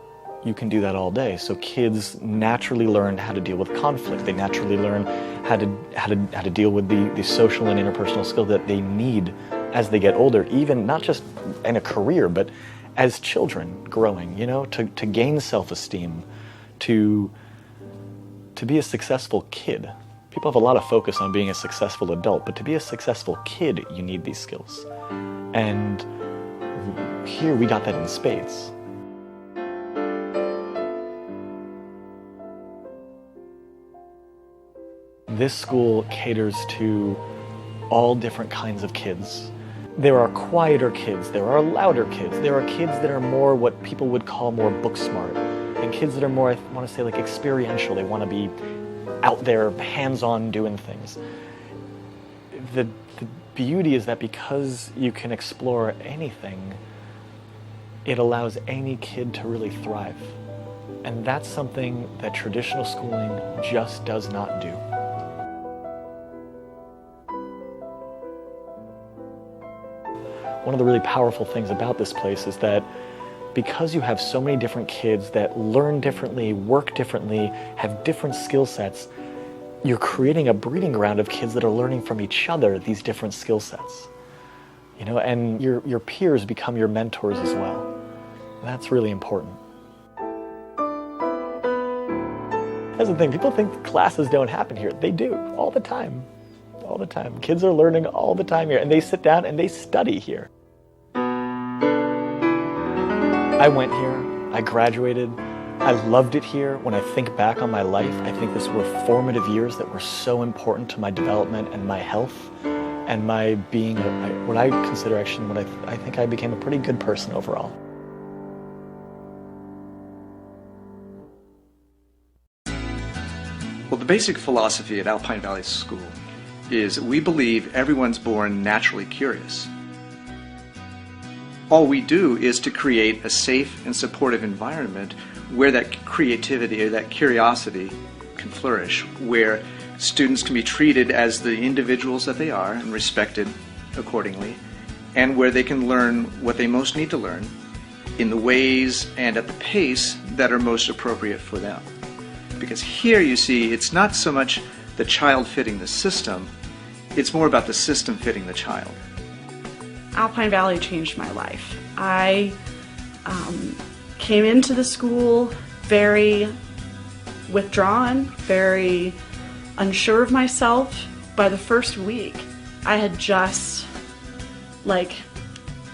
you can do that all day. So kids naturally learn how to deal with conflict. They naturally learn how to deal with the social and interpersonal skill that they need as they get older, even not just in a career, but as children growing, you know, to gain self-esteem, to be a successful kid. People have a lot of focus on being a successful adult, but to be a successful kid, you need these skills. And here we got that in spades. This school caters to all different kinds of kids. There are quieter kids, there are louder kids, there are kids that are more what people would call more book smart, and kids that are more, I want to say, like experiential. They want to be out there, hands-on, doing things. The beauty is that because you can explore anything, it allows any kid to really thrive. And that's something that traditional schooling just does not do. One of the really powerful things about this place is that because you have so many different kids that learn differently, work differently, have different skill sets, you're creating a breeding ground of kids that are learning from each other these different skill sets. You know, and your peers become your mentors as well. That's really important. That's the thing, people think classes don't happen here. They do, all the time. All the time. Kids are learning all the time here, and they sit down and they study here. I went here, I graduated, I loved it here. When I think back on my life, I think these were formative years that were so important to my development and my health and my being, what I consider actually, I think I became a pretty good person overall. Well, the basic philosophy at Alpine Valley School is we believe everyone's born naturally curious. all we do is to create a safe and supportive environment where that creativity or that curiosity can flourish, where students can be treated as the individuals that they are and respected accordingly, and where they can learn what they most need to learn in the ways and at the pace that are most appropriate for them. Because here you see, it's not so much the child fitting the system, it's more about the system fitting the child. Alpine Valley changed my life. I came into the school very withdrawn, very unsure of myself. By the first week, I had just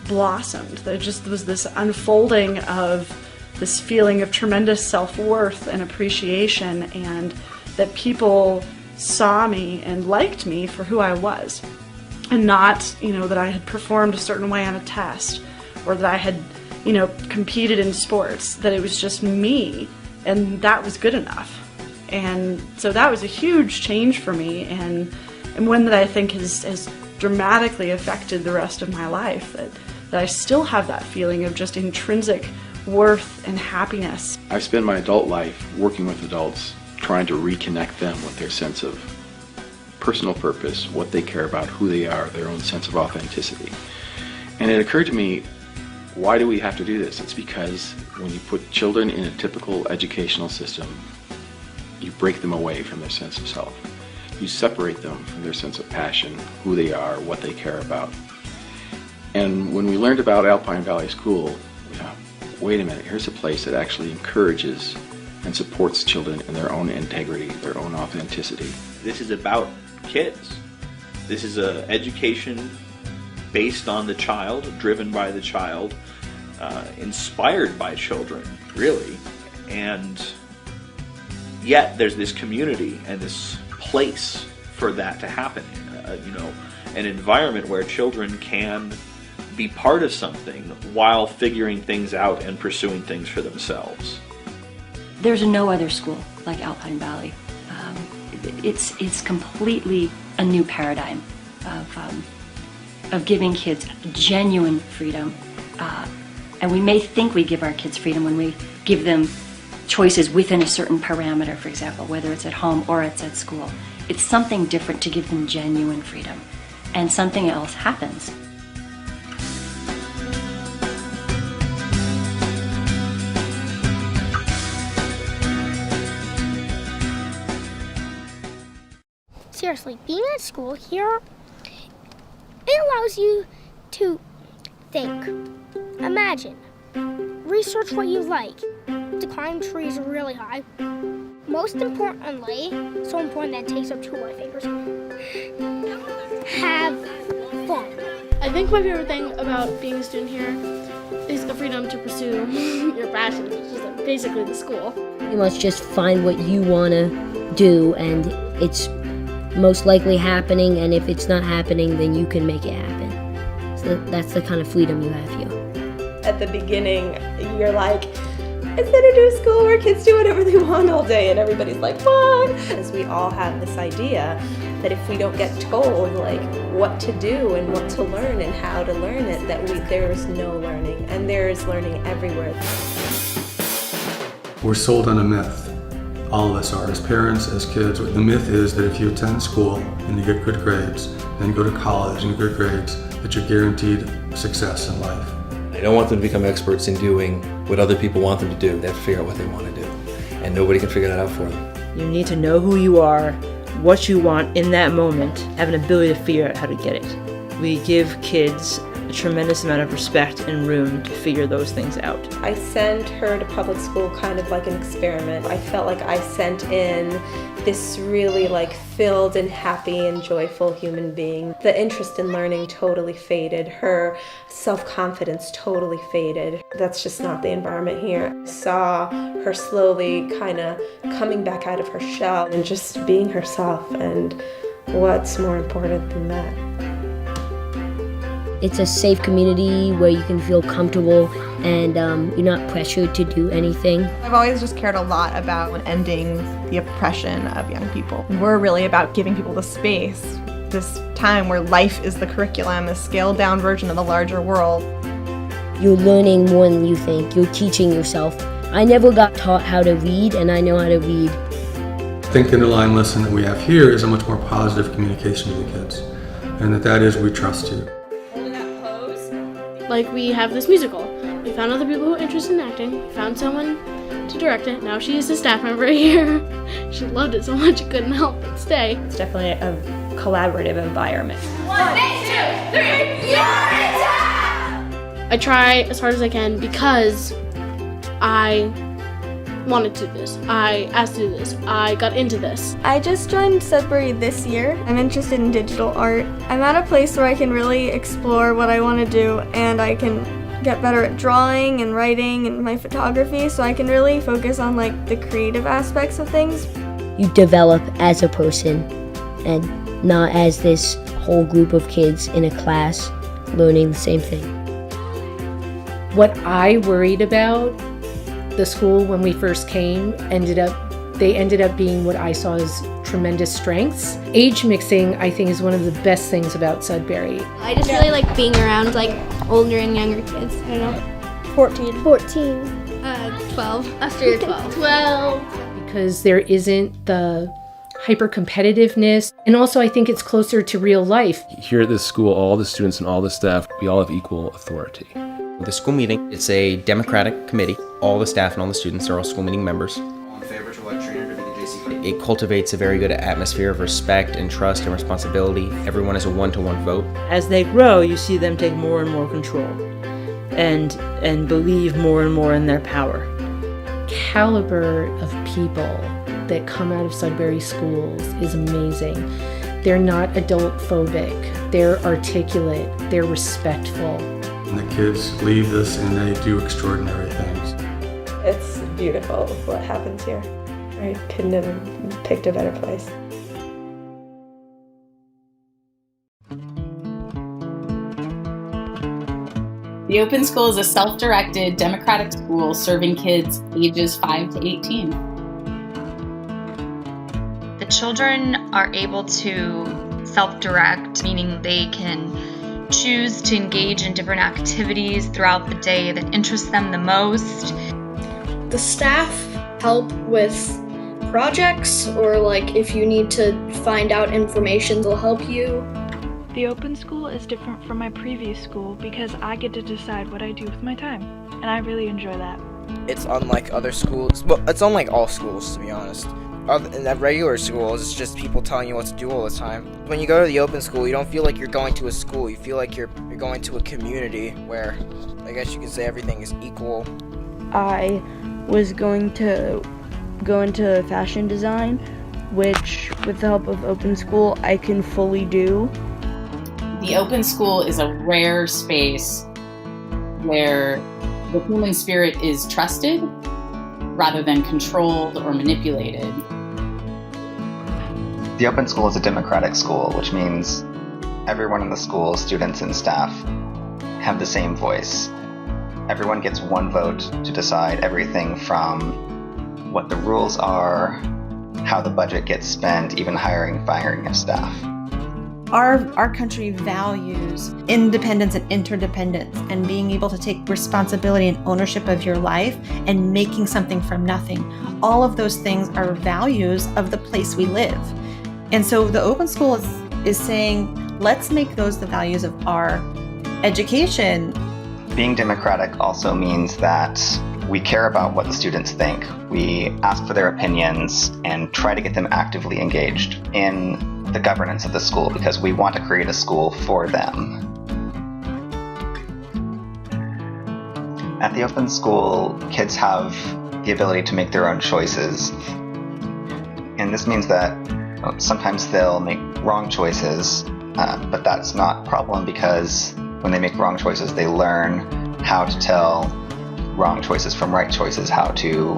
blossomed. There just was this unfolding of this feeling of tremendous self-worth and appreciation, and that people saw me and liked me for who I was, and not, that I had performed a certain way on a test, or that I had, competed in sports, that it was just me, and that was good enough. And so that was a huge change for me, and one that I think has dramatically affected the rest of my life, that I still have that feeling of just intrinsic worth and happiness. I've spent my adult life working with adults, trying to reconnect them with their sense of personal purpose, what they care about, who they are, their own sense of authenticity. And it occurred to me, why do we have to do this? It's because when you put children in a typical educational system, you break them away from their sense of self. You separate them from their sense of passion, who they are, what they care about. And when we learned about Alpine Valley School, wait a minute, here's a place that actually encourages and supports children in their own integrity, their own authenticity. This is about kids. This is an education based on the child, driven by the child, inspired by children, really. And yet there's this community and this place for that to happen. An environment where children can be part of something while figuring things out and pursuing things for themselves. There's no other school like Alpine Valley. It's completely a new paradigm of giving kids genuine freedom. And we may think we give our kids freedom when we give them choices within a certain parameter, for example, whether it's at home or it's at school. It's something different to give them genuine freedom, and something else happens. Seriously, being at school here, it allows you to think, imagine, research what you like, to climb trees really high. Most importantly, so important that it takes up 2 of my fingers, have fun. I think my favorite thing about being a student here is the freedom to pursue your passions, which is basically the school. You must just find what you want to do, and it's most likely happening, and if it's not happening, then you can make it happen. So that's the kind of freedom you have here. At the beginning, you're like, instead of doing school where kids do whatever they want all day and everybody's like, what? As we all have this idea that if we don't get told what to do and what to learn and how to learn it, that there's no learning, and there is learning everywhere. We're sold on a myth. All of us are, as parents, as kids. The myth is that if you attend school and you get good grades, then you go to college and get good grades, that you're guaranteed success in life. I don't want them to become experts in doing what other people want them to do. They have to figure out what they want to do, and nobody can figure that out for them. You need to know who you are, what you want in that moment, have an ability to figure out how to get it. We give kids a tremendous amount of respect and room to figure those things out. I sent her to public school kind of like an experiment. I felt like I sent in this really filled and happy and joyful human being. The interest in learning totally faded. Her self-confidence totally faded. That's just not the environment here. I saw her slowly kind of coming back out of her shell and just being herself, and what's more important than that? It's a safe community where you can feel comfortable and you're not pressured to do anything. I've always just cared a lot about ending the oppression of young people. We're really about giving people the space, this time where life is the curriculum, a scaled down version of the larger world. you're learning more than you think. You're teaching yourself. I never got taught how to read, and I know how to read. Think in the line lesson that we have here is a much more positive communication to the kids, and that is we trust you. Like, we have this musical. We found other people who are interested in acting, found someone to direct it. Now she is a staff member here. She loved it so much she couldn't help but stay. It's definitely a collaborative environment. 1, 2, 3, I try as hard as I can because I wanted to do this. I asked to do this. I got into this. I just joined Sudbury this year. I'm interested in digital art. I'm at a place where I can really explore what I want to do, and I can get better at drawing and writing and my photography, so I can really focus on like the creative aspects of things. You develop as a person and not as this whole group of kids in a class learning the same thing. What I worried about the school when we first came ended up being what I saw as tremendous strengths. Age mixing, I think, is one of the best things about Sudbury. I just really like being around like older and younger kids. I don't know. 14. 12. After you're 12. 12. Because there isn't the hyper competitiveness, and also I think it's closer to real life. Here at this school, all the students and all the staff, we all have equal authority. The school meeting, it's a democratic committee. All the staff and all the students are all school meeting members. All in favor to elect Trina to be the JC? It cultivates a very good atmosphere of respect and trust and responsibility. Everyone is a one-to-one vote. As they grow, you see them take more and more control and believe more and more in their power. Caliber of people that come out of Sudbury schools is amazing. They're not adult phobic. They're articulate. They're respectful. And the kids leave this and they do extraordinary things. It's beautiful what happens here. I couldn't have picked a better place. The Open School is a self-directed, democratic school serving kids ages 5 to 18. The children are able to self-direct, meaning they can choose to engage in different activities throughout the day that interest them the most. The staff help with projects, or like if you need to find out information, they'll help you. The Open School is different from my previous school because I get to decide what I do with my time, and I really enjoy that. It's unlike other schools. Well, it's unlike all schools, to be honest. In that regular schools, it's just people telling you what to do all the time. When you go to the Open School, you don't feel like you're going to a school. You feel like you're going to a community where, I guess you could say, everything is equal. I was going to go into fashion design, which, with the help of Open School, I can fully do. The Open School is a rare space where the human spirit is trusted rather than controlled or manipulated. The Open School is a democratic school, which means everyone in the school, students and staff, have the same voice. Everyone gets one vote to decide everything from what the rules are, how the budget gets spent, even hiring, firing of staff. Our country values independence and interdependence and being able to take responsibility and ownership of your life and making something from nothing. All of those things are values of the place we live. And so the Open School is saying, let's make those the values of our education. Being democratic also means that we care about what the students think. We ask for their opinions and try to get them actively engaged in the governance of the school because we want to create a school for them. At the Open School, kids have the ability to make their own choices. And this means that sometimes they'll make wrong choices, but that's not a problem because when they make wrong choices, they learn how to tell wrong choices from right choices, how to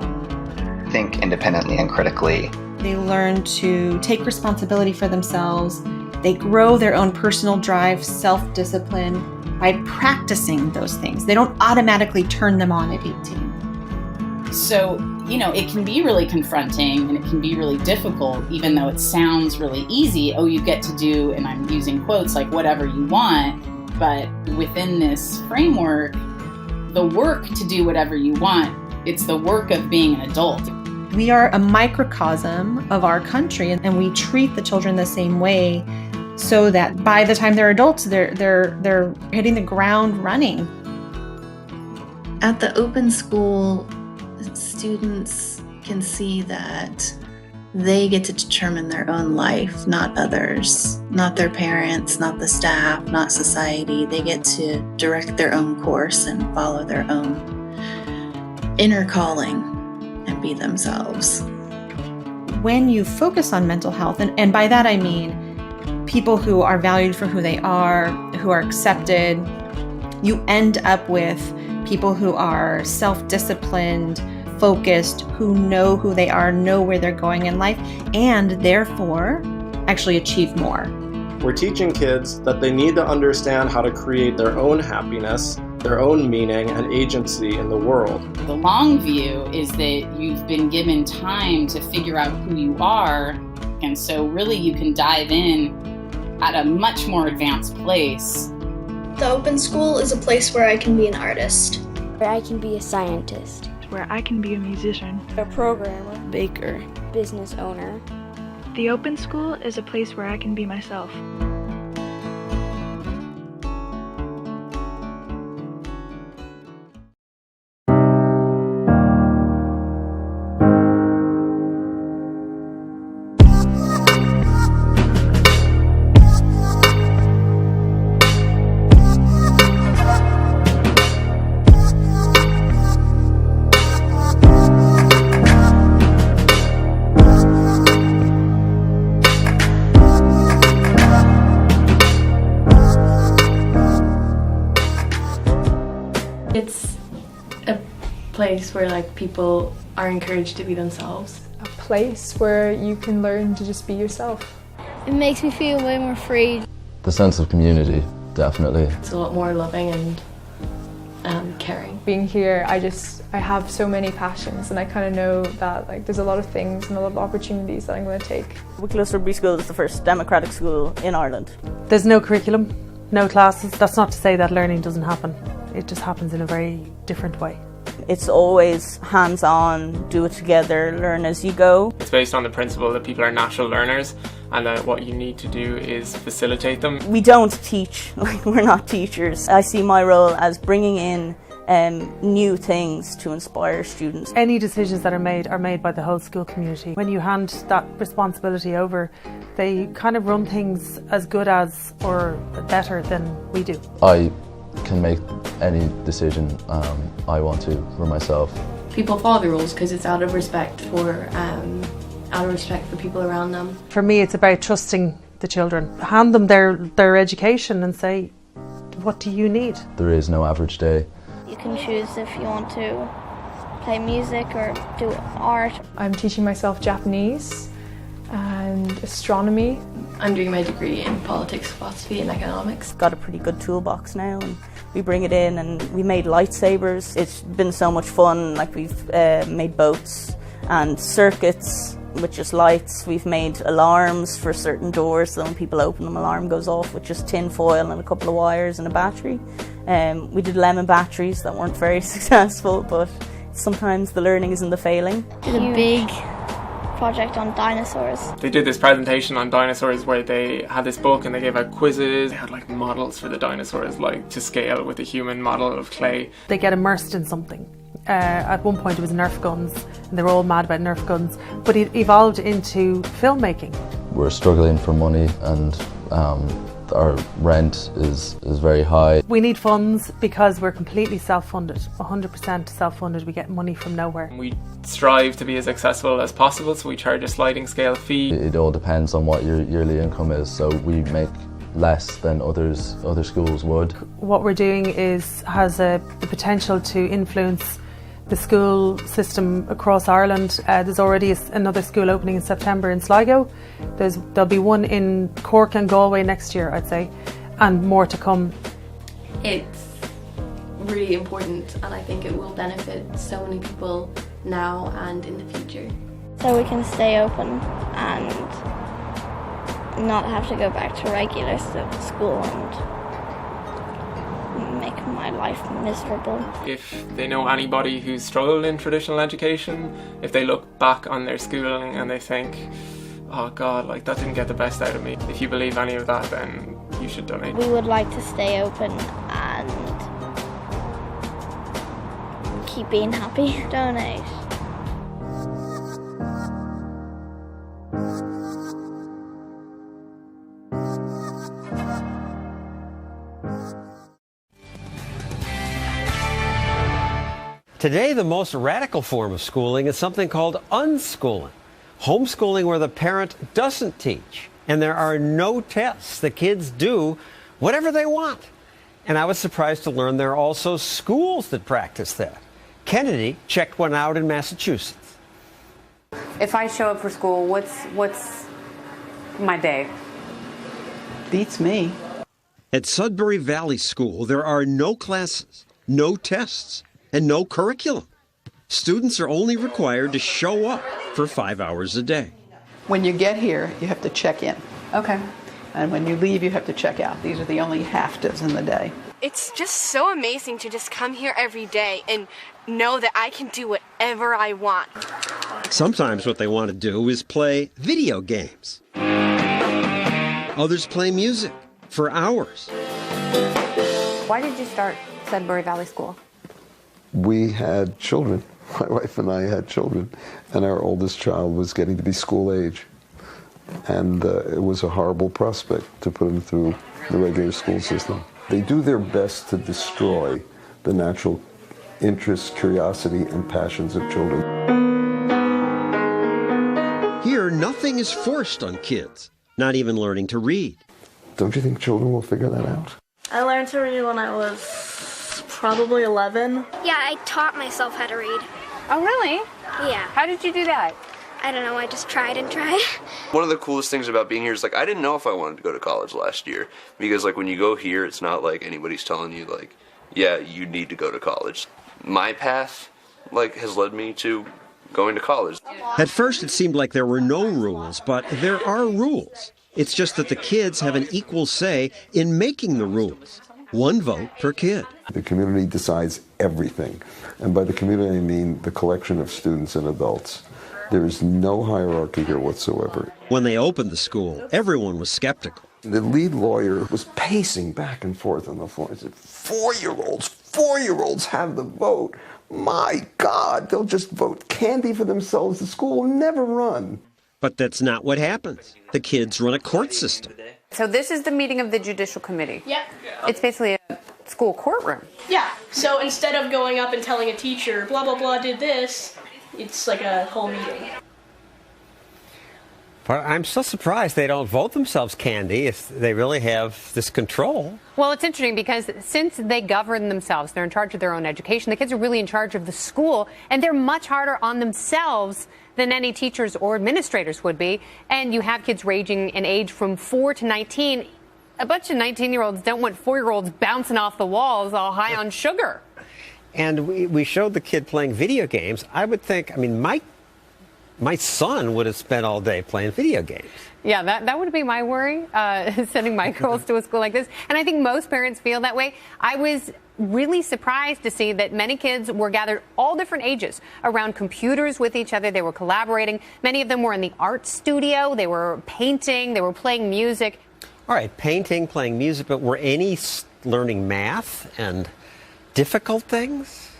think independently and critically. They learn to take responsibility for themselves. They grow their own personal drive, self-discipline by practicing those things. They don't automatically turn them on at 18. So, it can be really confronting and it can be really difficult, even though it sounds really easy. Oh, you get to do, and I'm using quotes, like whatever you want. But within this framework, the work to do whatever you want. It's the work of being an adult. We are a microcosm of our country, and we treat the children the same way so that by the time they're adults, they're hitting the ground running. At the open school, students can see that they get to determine their own life, not others, not their parents, not the staff, not society. They get to direct their own course and follow their own inner calling and be themselves. When you focus on mental health, and by that I mean people who are valued for who they are, who are accepted, you end up with people who are self-disciplined, focused, who know who they are, know where they're going in life, and therefore actually achieve more. We're teaching kids that they need to understand how to create their own happiness, their own meaning and agency in the world. The long view is that you've been given time to figure out who you are, and so really you can dive in at a much more advanced place. The open school is a place where I can be an artist, where I can be a scientist, where I can be a musician, a programmer, baker, business owner. The open school is a place where I can be myself. It's a place where like people are encouraged to be themselves. A place where you can learn to just be yourself. It makes me feel way more free. The sense of community, definitely. It's a lot more loving and caring. Being here, I have so many passions, and I kind of know that like there's a lot of things and a lot of opportunities that I'm going to take. Wicklow Sudbury School is the first democratic school in Ireland. There's no curriculum, no classes. That's not to say that learning doesn't happen. It just happens in a very different way. It's always hands-on, do it together, learn as you go. It's based on the principle that people are natural learners and that what you need to do is facilitate them. We don't teach, we're not teachers. I see my role as bringing in new things to inspire students. Any decisions that are made by the whole school community. When you hand that responsibility over, they kind of run things as good as or better than we do. I can make any decision I want to for myself. People follow the rules because it's out of respect for people around them. For me, it's about trusting the children. Hand them their education and say, what do you need? There is no average day. You can choose if you want to play music or do art. I'm teaching myself Japanese and astronomy. I'm doing my degree in politics, philosophy and economics. Got a pretty good toolbox now, and we bring it in, and we made lightsabers. It's been so much fun. Like we've made boats and circuits with just lights. We've made alarms for certain doors, so when people open them, alarm goes off with just tin foil and a couple of wires and a battery. We did lemon batteries that weren't very successful, but sometimes the learning is in the failing. Did a big project on dinosaurs. They did this presentation on dinosaurs where they had this book and they gave out quizzes. They had like models for the dinosaurs, like to scale with a human model of clay. They get immersed in something. At one point it was Nerf guns, and they were all mad about Nerf guns, but it evolved into filmmaking. We're struggling for money, and our rent is very high. We need funds because we're completely self-funded, 100% self-funded. We get money from nowhere. We strive to be as accessible as possible, so we charge a sliding scale fee. It all depends on what your yearly income is, so we make less than other schools would. What we're doing has the potential to influence the school system across Ireland. There's already another school opening in September in Sligo. There'll be one in Cork and Galway next year, I'd say, and more to come. It's really important, and I think it will benefit so many people now and in the future. So we can stay open and not have to go back to regular school and make my life miserable. If they know anybody who's struggled in traditional education, if they look back on their schooling and they think, oh God, like that didn't get the best out of me. If you believe any of that, then you should donate. We would like to stay open and keep being happy. Donate. Today, the most radical form of schooling is something called unschooling. Homeschooling where the parent doesn't teach and there are no tests. The kids do whatever they want. And I was surprised to learn there are also schools that practice that. Kennedy checked one out in Massachusetts. If I show up for school, what's my day? Beats me. At Sudbury Valley School, there are no classes, no tests, and no curriculum. Students are only required to show up for 5 hours a day. When you get here, you have to check in. Okay. And when you leave, you have to check out. These are the only half-days in the day. It's just so amazing to just come here every day and know that I can do whatever I want. Sometimes what they want to do is play video games. Others play music for hours. Why did you start Sudbury Valley School? We had children. My wife and I had children, and our oldest child was getting to be school age. And it was a horrible prospect to put him through the regular school system. They do their best to destroy the natural interests, curiosity, and passions of children. Here, nothing is forced on kids, not even learning to read. Don't you think children will figure that out? I learned to read when I was probably 11. Yeah, I taught myself how to read. Oh, really? Yeah. How did you do that? I don't know, I just tried and tried. One of the coolest things about being here is, like, I didn't know if I wanted to go to college last year. Because, like, when you go here, it's not like anybody's telling you, like, yeah, you need to go to college. My path, like, has led me to going to college. At first, it seemed like there were no rules, but there are rules. It's just that the kids have an equal say in making the rules. 1 vote per kid. The community decides everything. And by the community, I mean the collection of students and adults. There is no hierarchy here whatsoever. When they opened the school, everyone was skeptical. The lead lawyer was pacing back and forth on the floor. He said, 4-year-olds have the vote. My God, they'll just vote candy for themselves. The school will never run. But that's not what happens. The kids run a court system. So this is the meeting of the Judicial Committee. Yep. It's basically a school courtroom. Yeah, so instead of going up and telling a teacher, blah, blah, blah, did this, it's like a whole meeting. But I'm still surprised they don't vote themselves candy if they really have this control. Well, it's interesting because since they govern themselves, they're in charge of their own education, the kids are really in charge of the school, and they're much harder on themselves than any teachers or administrators would be. And you have kids ranging in age from 4 to 19. A bunch of 19-year-olds don't want 4-year-olds bouncing off the walls all high on sugar. And we showed the kid playing video games. I would think, I mean, my son would have spent all day playing video games. Yeah, that would be my worry, sending my girls to a school like this. And I think most parents feel that way. I was really surprised to see that many kids were gathered all different ages around computers with each other. They were collaborating. Many of them were in the art studio. They were painting. They were playing music. All right, painting, playing music, but were any learning math and difficult things?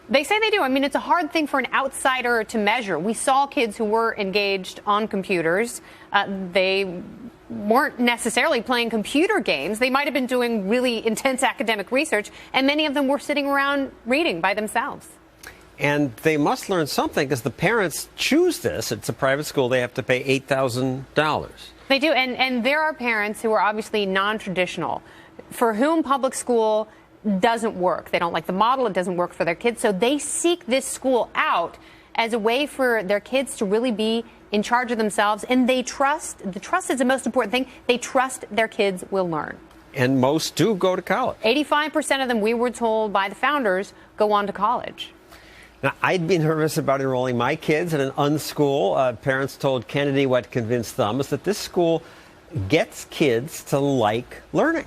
They say they do. I mean, it's a hard thing for an outsider to measure. We saw kids who were engaged on computers. They weren't necessarily playing computer games. They might have been doing really intense academic research, and many of them were sitting around reading by themselves. And they must learn something because the parents choose this. It's a private school. They have to pay $8,000. They do. And there are parents who are obviously non-traditional, for whom public school doesn't work. They don't like the model. It doesn't work for their kids. So they seek this school out as a way for their kids to really be in charge of themselves. And they trust. The trust is the most important thing. They trust their kids will learn. And most do go to college. 85% of them, we were told by the founders, go on to college. Now, I'd be nervous about enrolling my kids at an unschool. Parents told Kennedy what convinced them is that this school gets kids to like learning.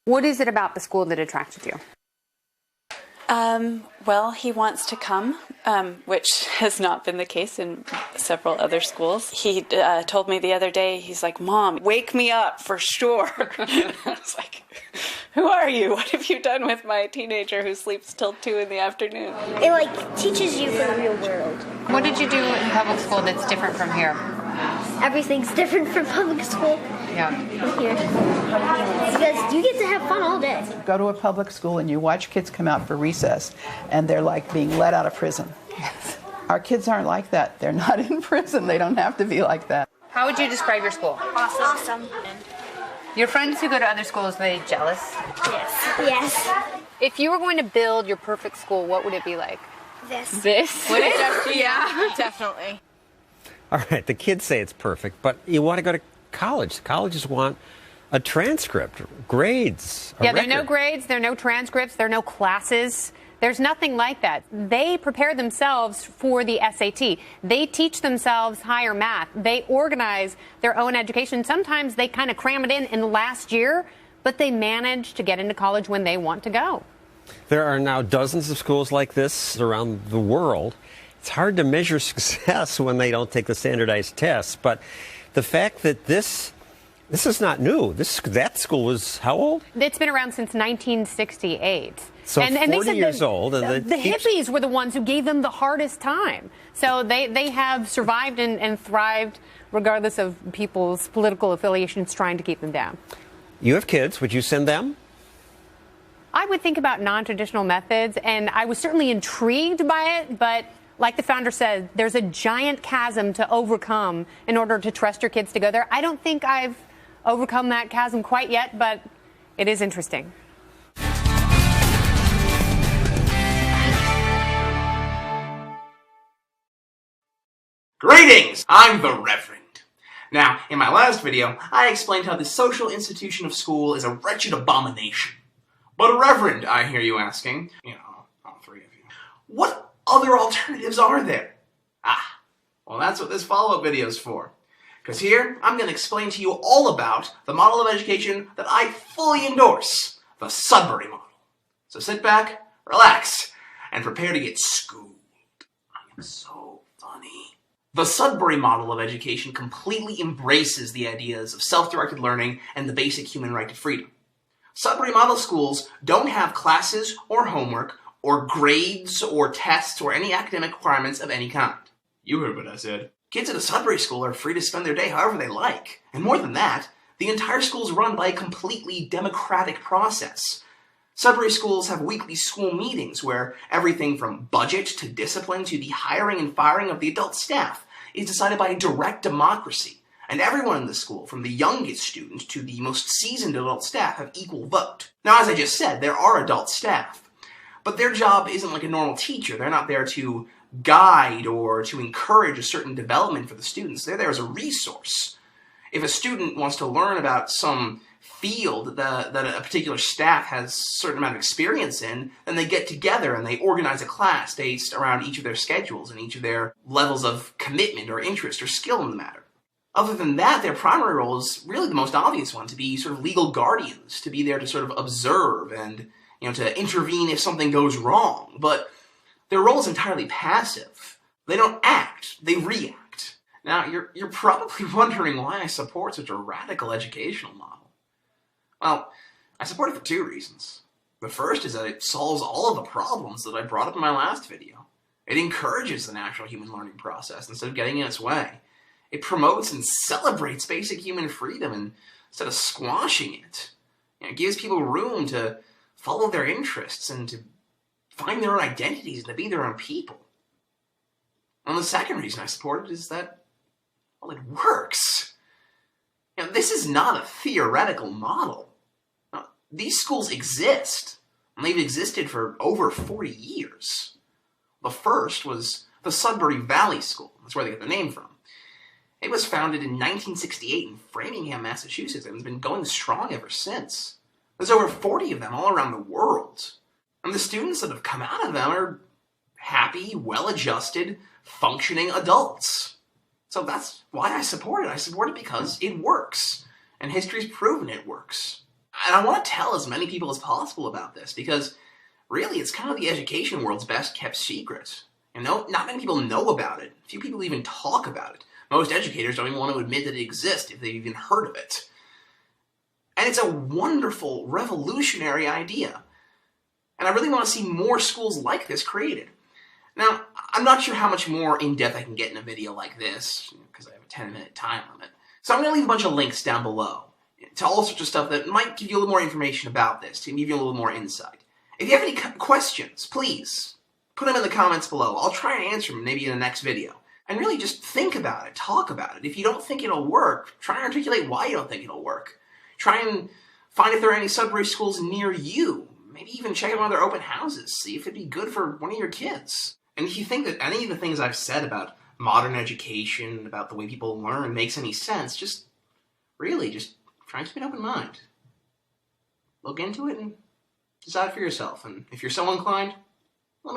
What is it about the school that attracted you? Well, he wants to come, which has not been the case in several other schools. He told me the other day, he's like, Mom, wake me up for sure. I was like, who are you? What have you done with my teenager who sleeps till 2 in the afternoon? It teaches you for the real world. What did you do in public school that's different from here? Everything's different from public school. Yeah. From here. Because you get to have fun all day. Go to a public school and you watch kids come out for recess and they're like being let out of prison. Our kids aren't like that. They're not in prison. They don't have to be like that. How would you describe your school? Awesome. Your friends who go to other schools, are they jealous? Yes. If you were going to build your perfect school, what would it be like? This. Would it? Yeah, definitely. All right, the kids say it's perfect, but you want to go to college. Colleges want a transcript, grades, a Yeah, there are no record. grades, there are no transcripts, there are no classes. There's nothing like that. They prepare themselves for the SAT. They teach themselves higher math. They organize their own education. Sometimes they kind of cram it in the last year, but they manage to get into college when they want to go. There are now dozens of schools like this around the world. It's hard to measure success when they don't take the standardized tests, but the fact that this is not new. That school was how old? It's been around since 1968. So and 40 they said years old. And the hippies were the ones who gave them the hardest time. So they have survived and thrived regardless of people's political affiliations trying to keep them down. You have kids. Would you send them? I would think about non-traditional methods, and I was certainly intrigued by it, but like the founder said, there's a giant chasm to overcome in order to trust your kids to go there. I don't think I've overcome that chasm quite yet, but it is interesting. Greetings! I'm the Reverend. Now, in my last video, I explained how the social institution of school is a wretched abomination. But Reverend, I hear you asking, all three of you, what other alternatives are there? Well, that's what this follow-up video is for. Because here, I'm going to explain to you all about the model of education that I fully endorse, the Sudbury model. So sit back, relax, and prepare to get schooled. I am so funny. The Sudbury model of education completely embraces the ideas of self-directed learning and the basic human right to freedom. Sudbury model schools don't have classes or homework or grades or tests or any academic requirements of any kind. You heard what I said. Kids at a Sudbury school are free to spend their day however they like. And more than that, the entire school is run by a completely democratic process. Sudbury schools have weekly school meetings where everything from budget to discipline to the hiring and firing of the adult staff is decided by direct democracy. And everyone in the school, from the youngest student to the most seasoned adult staff, have equal vote. Now, as I just said, there are adult staff, but their job isn't like a normal teacher. They're not there to guide or to encourage a certain development for the students. They're there as a resource. If a student wants to learn about some field that a particular staff has a certain amount of experience in, then they get together and they organize a class based around each of their schedules and each of their levels of commitment or interest or skill in the matter. Other than that, their primary role is really the most obvious one, to be sort of legal guardians, to be there to sort of observe and, to intervene if something goes wrong. But their role is entirely passive. They don't act, they react. Now, you're probably wondering why I support such a radical educational model. Well, I support it for two reasons. The first is that it solves all of the problems that I brought up in my last video. It encourages the natural human learning process instead of getting in its way. It promotes and celebrates basic human freedom instead of squashing it. It gives people room to follow their interests and to find their own identities and to be their own people. And the second reason I support it is that, well, it works. This is not a theoretical model. These schools exist, and they've existed for over 40 years. The first was the Sudbury Valley School. That's where they get their name from. It was founded in 1968 in Framingham, Massachusetts, and has been going strong ever since. There's over 40 of them all around the world. And the students that have come out of them are happy, well-adjusted, functioning adults. So that's why I support it. I support it because it works. And history's proven it works. And I want to tell as many people as possible about this, because really it's kind of the education world's best kept secret. Not many people know about it. Few people even talk about it. Most educators don't even want to admit that it exists, if they've even heard of it. And it's a wonderful, revolutionary idea. And I really want to see more schools like this created. Now, I'm not sure how much more in-depth I can get in a video like this, because I have a 10-minute time limit. So I'm going to leave a bunch of links down below to all sorts of stuff that might give you a little more information about this, to give you a little more insight. If you have any questions, please put them in the comments below. I'll try and answer them maybe in the next video. And really just think about it, talk about it. If you don't think it'll work, try and articulate why you don't think it'll work. Try and find if there are any Sudbury schools near you. Maybe even check out one of their open houses. See if it'd be good for one of your kids. And if you think that any of the things I've said about modern education, about the way people learn, makes any sense, just try and keep an open mind. Look into it and decide for yourself. And if you're so inclined,